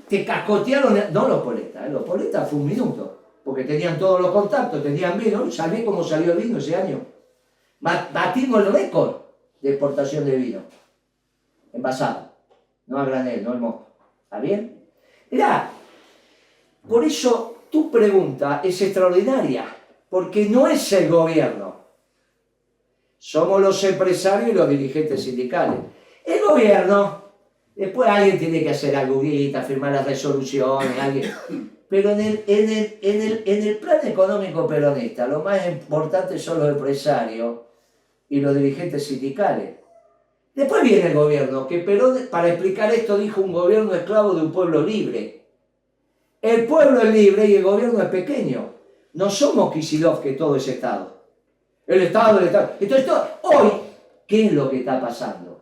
te cascotearon, no los Polenta fue un minuto, porque tenían todos los contactos, tenían vino. ¿Sabés cómo salió el vino ese año? Batimos el récord de exportación de vino, envasado, no a granel, no el mosto. ¿Está bien? Mirá, por eso tu pregunta es extraordinaria, porque no es el gobierno. Somos los empresarios y los dirigentes sindicales. El gobierno, después alguien tiene que hacer algo, firmar las resoluciones, alguien. Pero en el plan económico peronista, lo más importante son los empresarios y los dirigentes sindicales. Después viene el gobierno, que Perón, para explicar esto, dijo un gobierno esclavo de un pueblo libre. El pueblo es libre y el gobierno es pequeño. No somos Kicillof, que todo es Estado. El Estado. Entonces, hoy, ¿qué es lo que está pasando?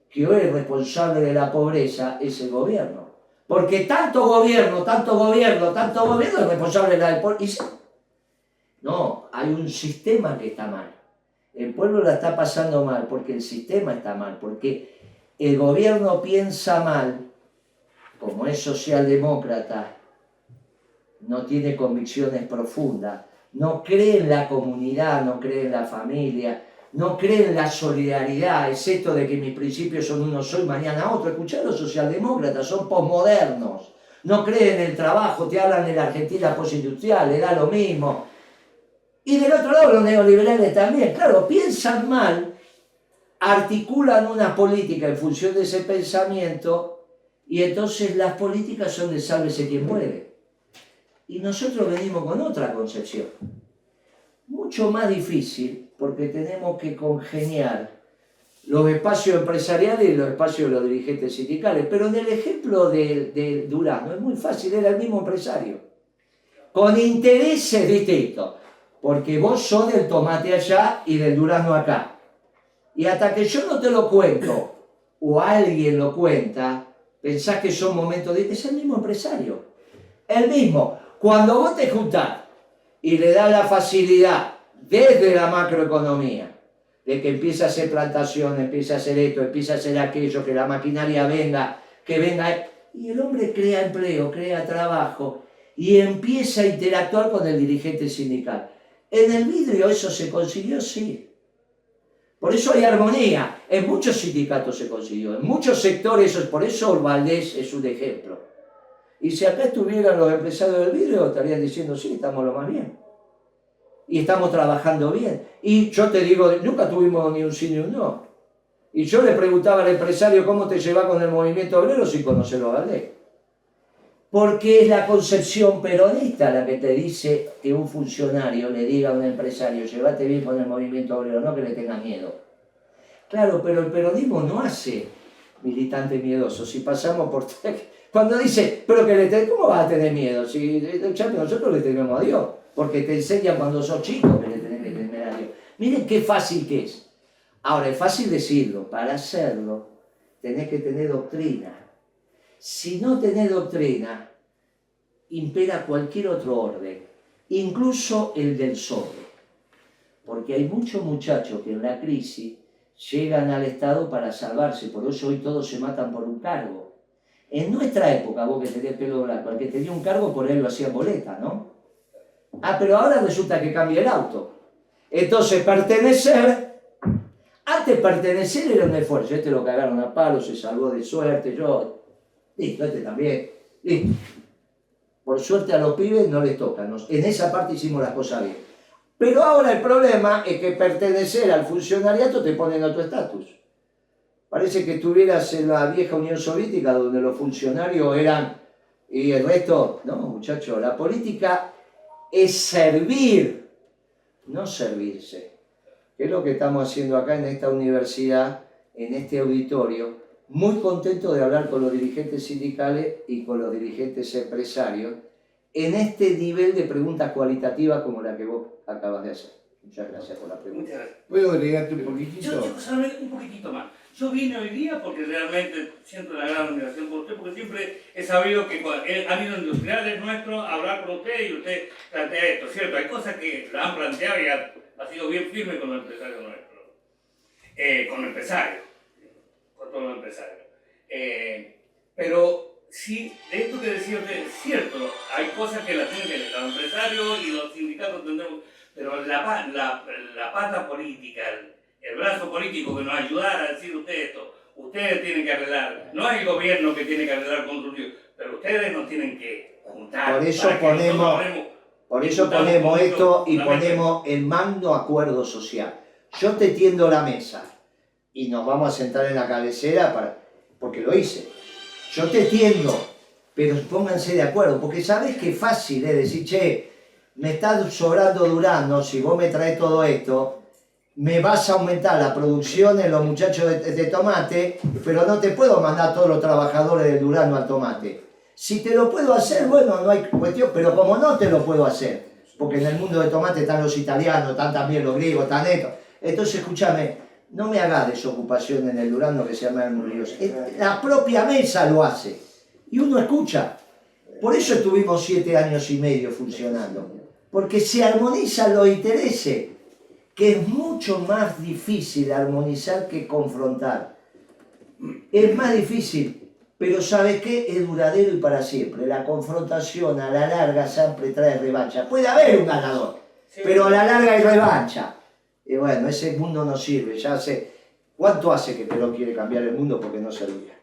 Que hoy el responsable de la pobreza es el gobierno. Porque tanto gobierno es responsable de la pobreza. No, hay un sistema que está mal. El pueblo la está pasando mal porque el sistema está mal, porque el gobierno piensa mal, como es socialdemócrata, no tiene convicciones profundas, no cree en la comunidad, no cree en la familia, no cree en la solidaridad, es esto de que mis principios son unos hoy, mañana otro. Escuchá, los socialdemócratas son posmodernos, no creen en el trabajo, te hablan de la Argentina postindustrial, le da lo mismo. Y del otro lado los neoliberales también, claro, piensan mal, articulan una política en función de ese pensamiento y entonces las políticas son de sálvese quien puede. Y nosotros venimos con otra concepción, mucho más difícil, porque tenemos que congeniar los espacios empresariales y los espacios de los dirigentes sindicales. Pero en el ejemplo de Durazno es muy fácil, era el mismo empresario, con intereses distintos. Porque vos sos del tomate allá y del durazno acá. Y hasta que yo no te lo cuento, o alguien lo cuenta, pensás que son momentos de... Es el mismo empresario. El mismo. Cuando vos te juntás y le das la facilidad desde la macroeconomía, de que empieza a hacer plantación, empieza a hacer esto, empieza a hacer aquello, que la maquinaria venga, que venga... Y el hombre crea empleo, crea trabajo, y empieza a interactuar con el dirigente sindical. En el vidrio eso se consiguió, sí. Por eso hay armonía. En muchos sindicatos se consiguió, en muchos sectores, por eso Valdés es un ejemplo. Y si acá estuvieran los empresarios del vidrio, estarían diciendo, sí, estamos lo más bien. Y estamos trabajando bien. Y yo te digo, nunca tuvimos ni un sí ni un no. Y yo le preguntaba al empresario, ¿cómo te llevas con el movimiento obrero sin conocerlo a Valdés? Porque es la concepción peronista la que te dice que un funcionario le diga a un empresario, llévate bien con el movimiento obrero, no que le tenga miedo. Claro, pero el peronismo no hace militante miedoso. Si pasamos por... Cuando dice, pero que ¿cómo vas a tener miedo? Si nosotros le tenemos a Dios, porque te enseñan cuando sos chico que le tenés que tener a Dios. Miren qué fácil que es. Ahora, es fácil decirlo, para hacerlo tenés que tener doctrina. Si no tenés doctrina, impera cualquier otro orden, incluso el del sobre. Porque hay muchos muchachos que en la crisis llegan al Estado para salvarse, por eso hoy todos se matan por un cargo. En nuestra época, vos que tenés pelo blanco, el que tenía un cargo por él lo hacía en boleta, ¿no? Ah, pero ahora resulta que cambia el auto. Entonces, pertenecer, antes pertenecer era un esfuerzo. Este lo cagaron a palo, se salvó de suerte, yo, listo, este también, listo. Por suerte a los pibes no les toca, en esa parte hicimos las cosas bien. Pero ahora el problema es que pertenecer al funcionariato te pone en otro estatus. Parece que estuvieras en la vieja Unión Soviética donde los funcionarios eran, y el resto, no muchachos, la política es servir, no servirse. Que es lo que estamos haciendo acá en esta universidad, en este auditorio, muy contento de hablar con los dirigentes sindicales y con los dirigentes empresarios en este nivel de preguntas cualitativas como la que vos acabas de hacer. Muchas gracias por la pregunta. Muchas gracias. ¿Puedo agregarte un poquitito? Yo solamente un poquitito más. Yo vine hoy día porque realmente siento una gran admiración por usted, porque siempre he sabido que han ido industriales nuestros a hablar con usted y usted plantea esto, ¿cierto? Hay cosas que la han planteado y ha sido bien firme con los empresarios nuestros. Con los empresarios. Con todos los empresarios. Pero sí, de esto que decía usted, es cierto, hay cosas que las tienen que los empresarios y los sindicatos tendremos, pero la pata política, el brazo político que nos ayudara a decir ustedes tienen que arreglar, no es el gobierno que tiene que arreglar con sus líos, pero ustedes nos tienen que juntar. Por eso ponemos esto y ponemos el magno acuerdo social. Yo te tiendo la mesa y nos vamos a sentar en la cabecera porque lo hice. Yo te tiendo, pero pónganse de acuerdo, porque sabes que es fácil decir, che, me está sobrando durazno, si vos me traes todo esto, me vas a aumentar la producción en los muchachos de tomate, pero no te puedo mandar a todos los trabajadores del durazno al tomate. Si te lo puedo hacer, bueno, no hay cuestión, pero como no te lo puedo hacer, porque en el mundo de tomate están los italianos, están también los griegos, están estos. Entonces, escúchame, no me hagas desocupación en el durazno que se llama el murrios. La propia mesa lo hace. Y uno escucha. Por eso estuvimos 7 años y medio funcionando. Porque se armonizan los intereses, que es mucho más difícil armonizar que confrontar. Es más difícil, pero ¿sabes qué? Es duradero y para siempre. La confrontación a la larga siempre trae revancha. Puede haber un ganador, pero a la larga hay revancha. Y bueno, ese mundo no sirve, ya sé. ¿Cuánto hace que Perón quiere cambiar el mundo porque no servía?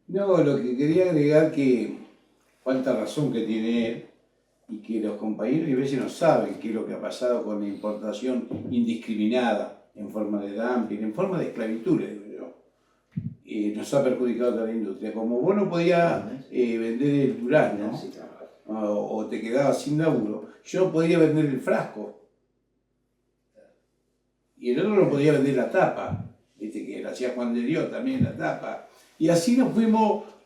No, lo que quería agregar que cuánta razón que tiene él y que los compañeros a veces no saben qué es lo que ha pasado con la importación indiscriminada en forma de dumping, en forma de esclavitud, digo yo. Nos ha perjudicado a toda la industria. Como vos no podías vender el durazno o te quedabas sin laburo, yo podía vender el frasco. Y el otro no podía vender la tapa, ¿viste? Que lo hacía Juan de Dios también, la tapa. Y así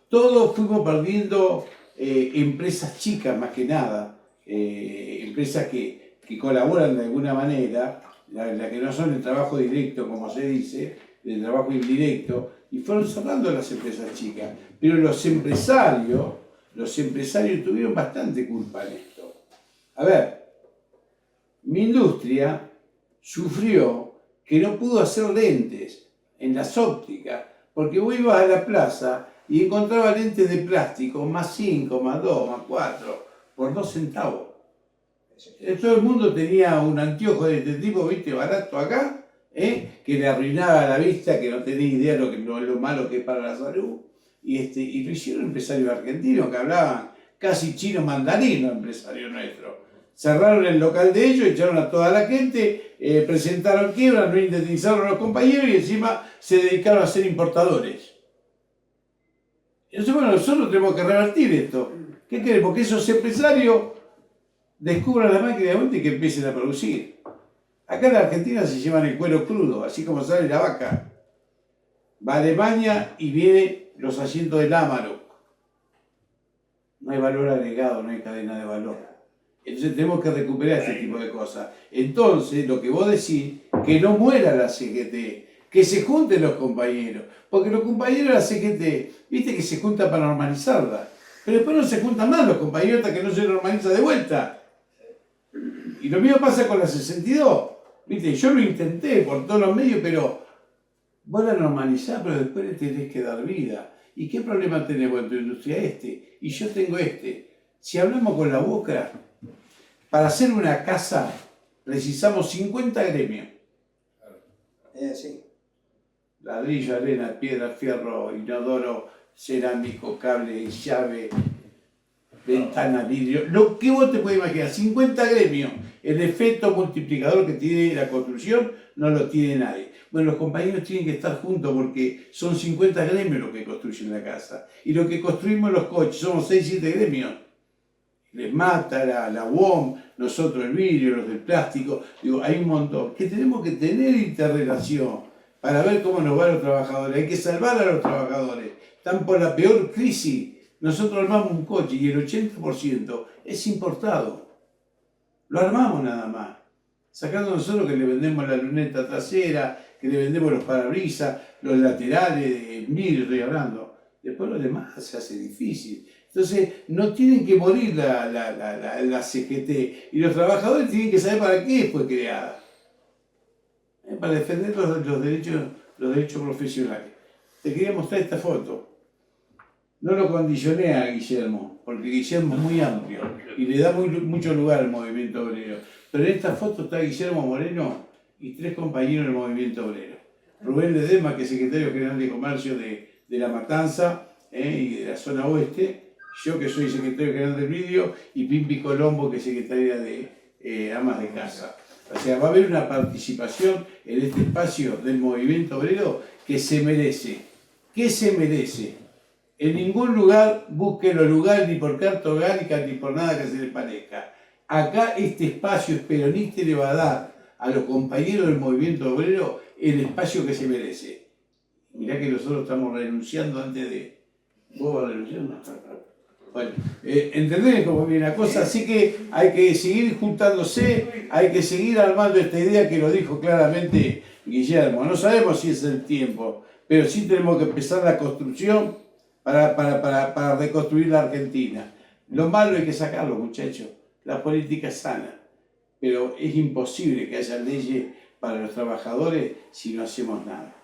todos fuimos perdiendo empresas chicas más que nada, empresas que colaboran de alguna manera, la que no son el trabajo directo, como se dice, el trabajo indirecto, y fueron cerrando las empresas chicas. Pero los empresarios tuvieron bastante culpa en esto. A ver, mi industria sufrió que no pudo hacer lentes en las ópticas, porque vos ibas a la plaza y encontrabas lentes de plástico más 5, más 2, más 4, por 2 centavos. Todo el mundo tenía un anteojo de este tipo, viste, barato acá, que le arruinaba la vista, que no tenía idea de lo malo que es para la salud. Y lo hicieron empresarios argentinos que hablaban casi chino mandarín, los empresarios nuestros. Cerraron el local de ellos, echaron a toda la gente, presentaron quiebra, no indemnizaron a los compañeros y encima se dedicaron a ser importadores. Entonces, bueno, nosotros tenemos que revertir esto. ¿Qué queremos? Que esos empresarios descubran la máquina de monte y que empiecen a producir. Acá en la Argentina se llevan el cuero crudo, así como sale la vaca. Va a Alemania y vienen los asientos del Amarok. No hay valor agregado, no hay cadena de valor. Entonces tenemos que recuperar este tipo de cosas. Entonces, lo que vos decís, que no muera la CGT, que se junten los compañeros, porque los compañeros de la CGT, viste que se juntan para normalizarla, pero después no se juntan más los compañeros hasta que no se normaliza de vuelta. Y lo mismo pasa con la 62, viste, yo lo intenté por todos los medios, pero vos la normalizás, pero después le tenés que dar vida. ¿Y qué problema tenemos en tu industria? Este, y yo tengo este. Si hablamos con la boca, para hacer una casa precisamos 50 gremios. Sí. Ladrillo, arena, piedra, fierro, inodoro, cerámico, cable, llave, ventana, vidrio, lo que vos te puedes imaginar, 50 gremios. El efecto multiplicador que tiene la construcción no lo tiene nadie. Bueno, los compañeros tienen que estar juntos porque son 50 gremios los que construyen la casa. Y lo que construimos los coches, somos 6, 7 gremios. Les mata la UOM, nosotros el vidrio, los del plástico. Digo, hay un montón. Que tenemos que tener interrelación para ver cómo nos van los trabajadores. Hay que salvar a los trabajadores. Están por la peor crisis. Nosotros armamos un coche y el 80% es importado. Lo armamos nada más. Sacando nosotros que le vendemos la luneta trasera, que le vendemos los parabrisas, los laterales, de vidrio estoy hablando. Después lo demás se hace difícil. Entonces, no tienen que morir la CGT. Y los trabajadores tienen que saber para qué fue creada. Para defender los derechos profesionales. Te quería mostrar esta foto. No lo condicioné a Guillermo, porque Guillermo es muy amplio y le da mucho lugar al movimiento obrero. Pero en esta foto está Guillermo Moreno y 3 compañeros del movimiento obrero. Rubén Ledesma, que es secretario general de Comercio de La Matanza y de la zona oeste. Yo, que soy secretario general del vidrio, y Pimpi Colombo, que es secretaria de Amas de Casa. O sea, va a haber una participación en este espacio del movimiento obrero que se merece. ¿Qué se merece? En ningún lugar busquen los lugares ni por carta orgánica ni por nada que se les parezca. Acá este espacio es peronista y le va a dar a los compañeros del movimiento obrero el espacio que se merece. Mirá que nosotros estamos renunciando antes de... ¿Vos vas a renunciar? No. Bueno, ¿entendés cómo viene la cosa? Así que hay que seguir juntándose, hay que seguir armando esta idea que lo dijo claramente Guillermo. No sabemos si es el tiempo, pero sí tenemos que empezar la construcción para reconstruir la Argentina. Lo malo hay que sacarlo, muchachos. La política es sana, pero es imposible que haya leyes para los trabajadores si no hacemos nada.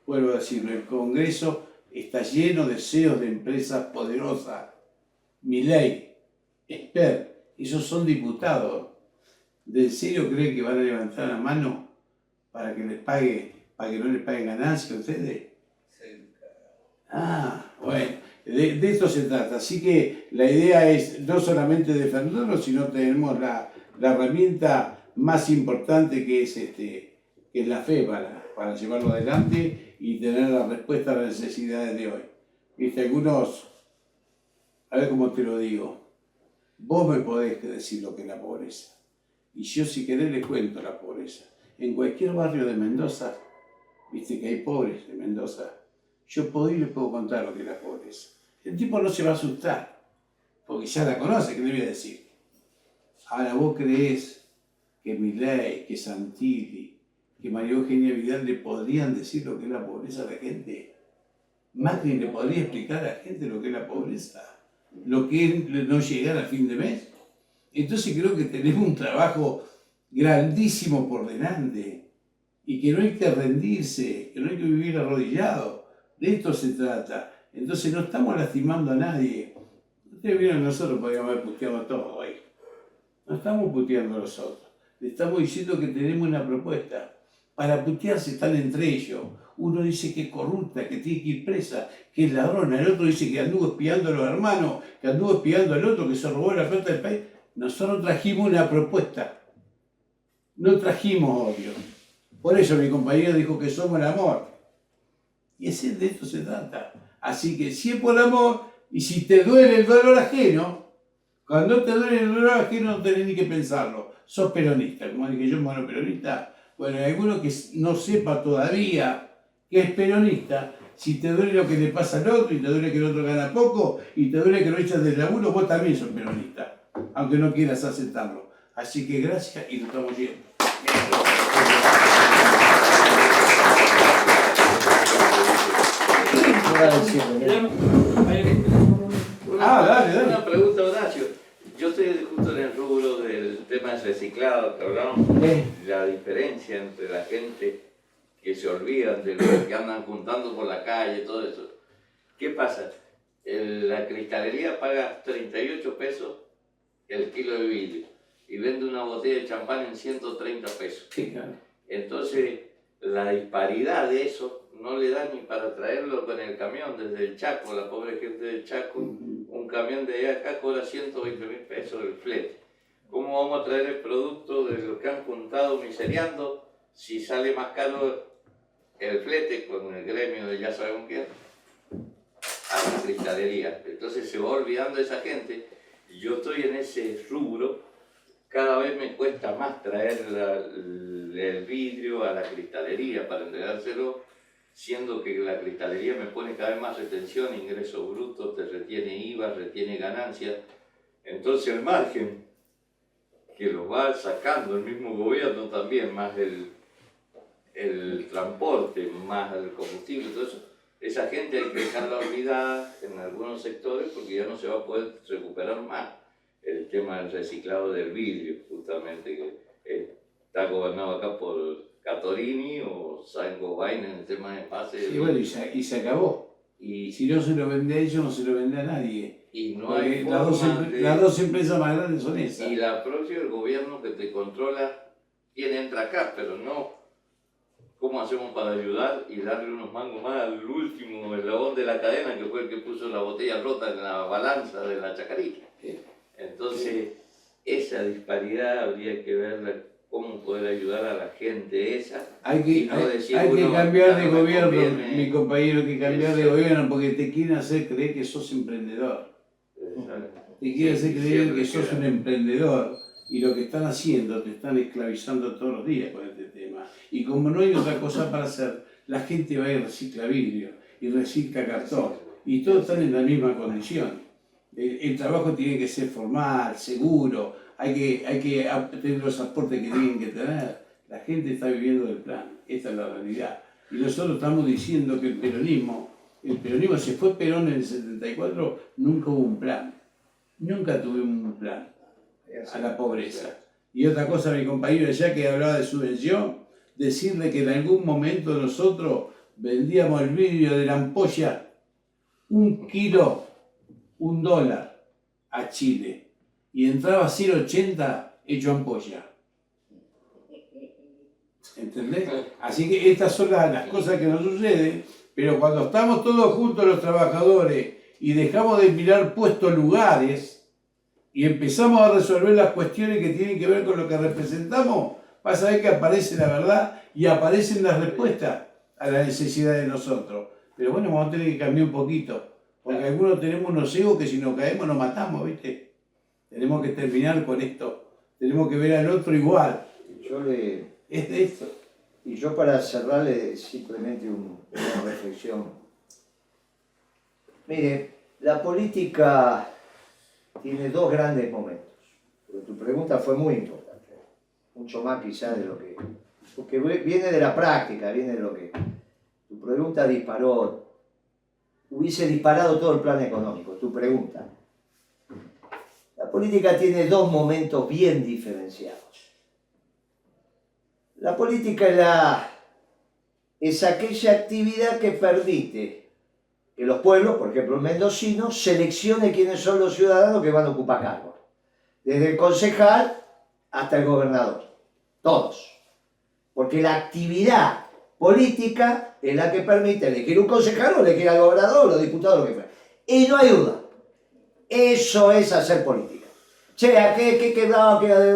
Vuelvo a decirlo, el Congreso está lleno de CEOs de empresas poderosas. Milei, Esper, esos son diputados. ¿De serio creen que van a levantar la mano para que les pague, para que no les paguen ganancias a ustedes? Bueno, de esto se trata. Así que la idea es no solamente defenderlo, sino tenemos la herramienta más importante que es la fe para llevarlo adelante y tener la respuesta a las necesidades de hoy. ¿Viste? Algunos, a ver cómo te lo digo, vos me podés decir lo que es la pobreza. Y yo, si querés, les cuento la pobreza. En cualquier barrio de Mendoza, viste que hay pobres de Mendoza, yo puedo y les puedo contar lo que es la pobreza. El tipo no se va a asustar, porque ya la conoce, ¿qué le voy a decir? Ahora, ¿vos creés que Milei, que Santilli, que María Eugenia Vidal le podrían decir lo que es la pobreza a la gente? Macri le podría explicar a la gente lo que es la pobreza, lo que es no llegar a fin de mes. Entonces creo que tenemos un trabajo grandísimo por delante y que no hay que rendirse, que no hay que vivir arrodillado. De esto se trata. Entonces no estamos lastimando a nadie. Ustedes vieron, nosotros podríamos haber puteado a todos ahí. No estamos puteando a los otros. Le estamos diciendo que tenemos una propuesta. Para putearse están entre ellos. Uno dice que es corrupta, que tiene que ir presa, que es ladrona. El otro dice que anduvo espiando a los hermanos, que anduvo espiando al otro, que se robó la plata del país. Nosotros trajimos una propuesta. No trajimos odio. Por eso mi compañero dijo que somos el amor. Y de esto se trata. Así que si es por amor, y si te duele el dolor ajeno, cuando te duele el dolor ajeno no tenés ni que pensarlo. Sos peronista, como dije yo, bueno, peronista. Bueno, hay alguno que no sepa todavía que es peronista. Si te duele lo que le pasa al otro, y te duele que el otro gana poco, y te duele que lo echas del laburo, vos también sos peronista, aunque no quieras aceptarlo. Así que gracias y nos estamos yendo. va a decir, Dale. Una pregunta, Horacio. Yo estoy justo en el rubro del tema del reciclado que hablamos, la diferencia entre la gente que se olvidan de lo que andan juntando por la calle, todo eso. ¿Qué pasa? La cristalería paga 38 pesos el kilo de vidrio y vende una botella de champán en 130 pesos. Sí, claro. Entonces, la disparidad de eso no le da ni para traerlo con el camión desde el Chaco, la pobre gente del Chaco. Un camión de allá acá cobra 120.000 pesos el flete. ¿Cómo vamos a traer el producto de lo que han juntado miseriando si sale más caro el flete con el gremio de ya sabemos quién a la cristalería? Entonces se va olvidando esa gente. Yo estoy en ese rubro, cada vez me cuesta más traer el vidrio a la cristalería para entregárselo, siendo que la cristalería me pone cada vez más retención, ingresos brutos, te retiene IVA, retiene ganancias. Entonces el margen que lo va sacando el mismo gobierno también, más el transporte, más el combustible, todo eso, esa gente hay que dejarla olvidada en algunos sectores porque ya no se va a poder recuperar más el tema del reciclado del vidrio, justamente, que está gobernado acá por Catorini o Saint-Gobain en el tema de envases. Y bueno, y se acabó. Y si no se lo vende a ellos, no se lo vende a nadie. Y no porque hay las dos empresas más grandes son esas. Y la propia, el gobierno que te controla, quien entra acá, pero no. ¿Cómo hacemos para ayudar y darle unos mangos más al último eslabón de la cadena, que fue el que puso la botella rota en la balanza de la chacarita? Entonces, esa disparidad habría que verla, cómo poder ayudar a la gente esa. Hay que cambiar de gobierno, mi compañero, hay que cambiar de gobierno porque te quieren hacer creer que sos emprendedor. Te quieren hacer creer que sos un emprendedor y lo que están haciendo, te están esclavizando todos los días con este tema. Y como no hay otra cosa para hacer, la gente va y recicla vidrio y recicla cartón y todos están en la misma condición. El trabajo tiene que ser formal, seguro, hay que tener los aportes que tienen que tener. La gente está viviendo del plan, esta es la realidad. Y nosotros estamos diciendo que el peronismo, si fue Perón en el 74, nunca hubo un plan. Nunca tuvimos un plan a la pobreza. Y otra cosa, mi compañero allá que hablaba de subvención, decirle que en algún momento nosotros vendíamos el vidrio de la ampolla, 1 kilo, $1 a Chile. Y entraba 0,80 hecho ampolla. ¿Entendés? Así que estas son las cosas que nos suceden, pero cuando estamos todos juntos los trabajadores y dejamos de mirar puestos lugares y empezamos a resolver las cuestiones que tienen que ver con lo que representamos, vas a ver que aparece la verdad y aparecen las respuestas a la necesidad de nosotros. Pero bueno, vamos a tener que cambiar un poquito, porque algunos tenemos unos egos que si nos caemos nos matamos, ¿viste? Tenemos que terminar con esto, tenemos que ver al otro igual. Y yo para cerrarle simplemente una reflexión. Mire, la política tiene dos grandes momentos, pero tu pregunta fue muy importante, mucho más quizás de lo que... Porque viene de la práctica, viene de lo que... Tu pregunta hubiese disparado todo el plan económico, tu pregunta. La política tiene dos momentos bien diferenciados. La política es aquella actividad que permite que los pueblos, por ejemplo el mendocino, seleccione quiénes son los ciudadanos que van a ocupar cargos. Desde el concejal hasta el gobernador. Todos. Porque la actividad política es la que permite elegir un concejal o elegir al gobernador o los diputados, lo que fuera. Y no hay duda. Eso es hacer política. Che, ¿qué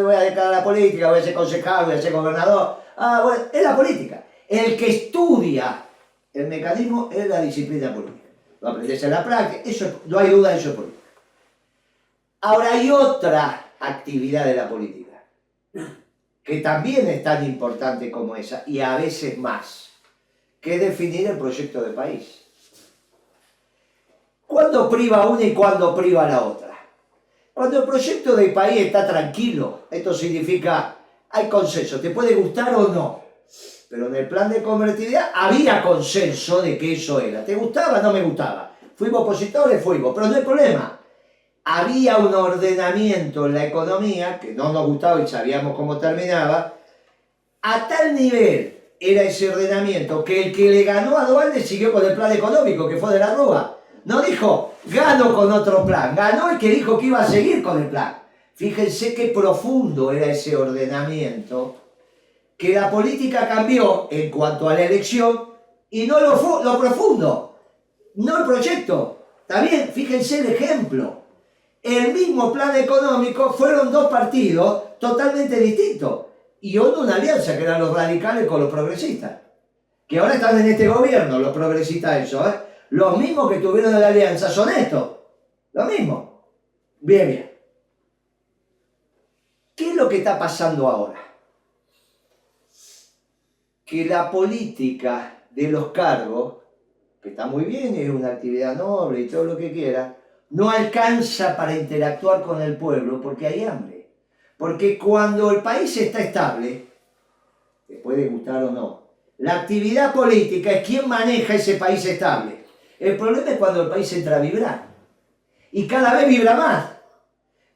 voy a dedicar a la política? Voy a ser concejal, voy a ser gobernador. Ah, bueno, es la política. El que estudia el mecanismo es la disciplina política. Lo aprendes en la práctica, no hay duda, eso es política. Ahora hay otra actividad de la política, que también es tan importante como esa, y a veces más, que es definir el proyecto de país. ¿Cuándo priva una y cuándo priva la otra? Cuando el proyecto de país está tranquilo, esto significa, hay consenso, te puede gustar o no, Pero en el plan de convertibilidad había consenso de que eso era. ¿Te gustaba? No me gustaba. Fuimos opositores, fuimos. Pero no hay problema. Había un ordenamiento en la economía, que no nos gustaba y sabíamos cómo terminaba, a tal nivel era ese ordenamiento que el que le ganó a Dualde siguió con el plan económico, que fue de la Rúa. No dijo, gano con otro plan, ganó el que dijo que iba a seguir con el plan. Fíjense qué profundo era ese ordenamiento, que la política cambió en cuanto a la elección y no lo profundo, no el proyecto. ¿Está bien? Fíjense el ejemplo. El mismo plan económico fueron dos partidos totalmente distintos. Y hubo una alianza que eran los radicales con los progresistas. Que ahora están en este gobierno, los progresistas esos, ¿eh? Los mismos que tuvieron la alianza son estos. Lo mismo. Bien, bien. ¿Qué es lo que está pasando ahora? Que la política de los cargos, que está muy bien, es una actividad noble y todo lo que quiera, no alcanza para interactuar con el pueblo porque hay hambre. Porque cuando el país está estable, te puede gustar o no, la actividad política es quien maneja ese país estable. El problema es cuando el país entra a vibrar. Y cada vez vibra más.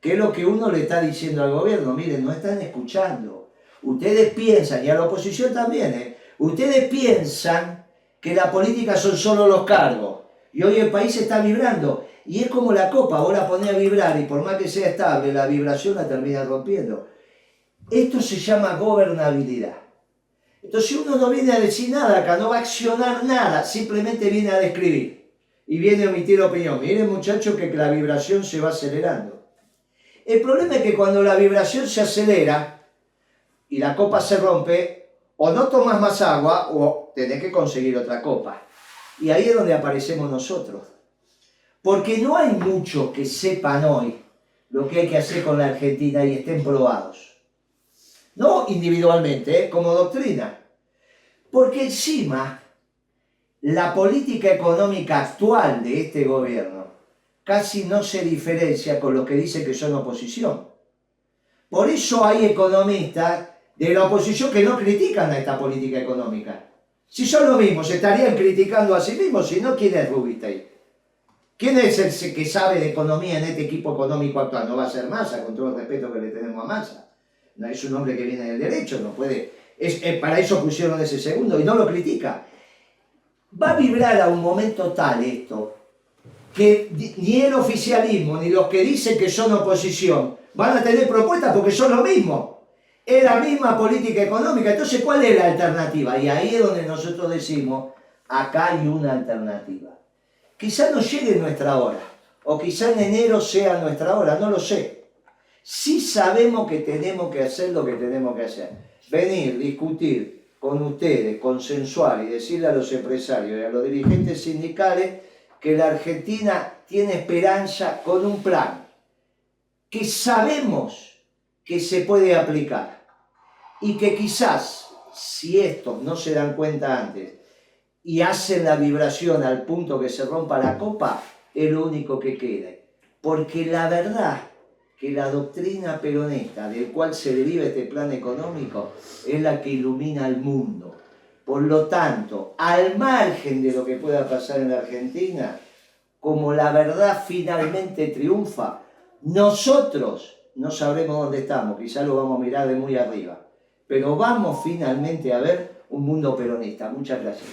Que es lo que uno le está diciendo al gobierno. Miren, no están escuchando. Ustedes piensan, y a la oposición también, ustedes piensan que la política son solo los cargos. Y hoy el país está vibrando. Y es como la copa, vos la ponés a vibrar y por más que sea estable, la vibración la termina rompiendo. Esto se llama gobernabilidad. Entonces uno no viene a decir nada acá, no va a accionar nada, simplemente viene a describir. Y viene a emitir opinión. Miren muchachos que la vibración se va acelerando. El problema es que cuando la vibración se acelera y la copa se rompe, o no tomas más agua o tenés que conseguir otra copa. Y ahí es donde aparecemos nosotros. Porque no hay muchos que sepan hoy lo que hay que hacer con la Argentina y estén probados. No individualmente, como doctrina. Porque encima, la política económica actual de este gobierno casi no se diferencia con los que dicen que son oposición. Por eso hay economistas de la oposición que no critican a esta política económica. Si son lo mismo, se estarían criticando a sí mismos, si no, ¿quién es Rubinstein? ¿Quién es el que sabe de economía en este equipo económico actual? No va a ser Massa, con todo el respeto que le tenemos a Massa. No es un hombre que viene del derecho, no puede. Para eso pusieron ese segundo y no lo critica. Va a vibrar a un momento tal esto, que ni el oficialismo ni los que dicen que son oposición van a tener propuestas porque son lo mismo. Es la misma política económica. Entonces, ¿cuál es la alternativa? Y ahí es donde nosotros decimos, acá hay una alternativa. Quizá no llegue nuestra hora, o quizá en enero sea nuestra hora, no lo sé. Sí sabemos que tenemos que hacer lo que tenemos que hacer. Venir, discutir con ustedes, consensuar y decirle a los empresarios y a los dirigentes sindicales que la Argentina tiene esperanza con un plan que sabemos que se puede aplicar y que quizás, si estos no se dan cuenta antes y hacen la vibración al punto que se rompa la copa, es lo único que queda. Porque la verdad que la doctrina peronista del cual se deriva este plan económico es la que ilumina al mundo. Por lo tanto, al margen de lo que pueda pasar en la Argentina, como la verdad finalmente triunfa, nosotros no sabremos dónde estamos, quizás lo vamos a mirar de muy arriba, pero vamos finalmente a ver un mundo peronista. Muchas gracias.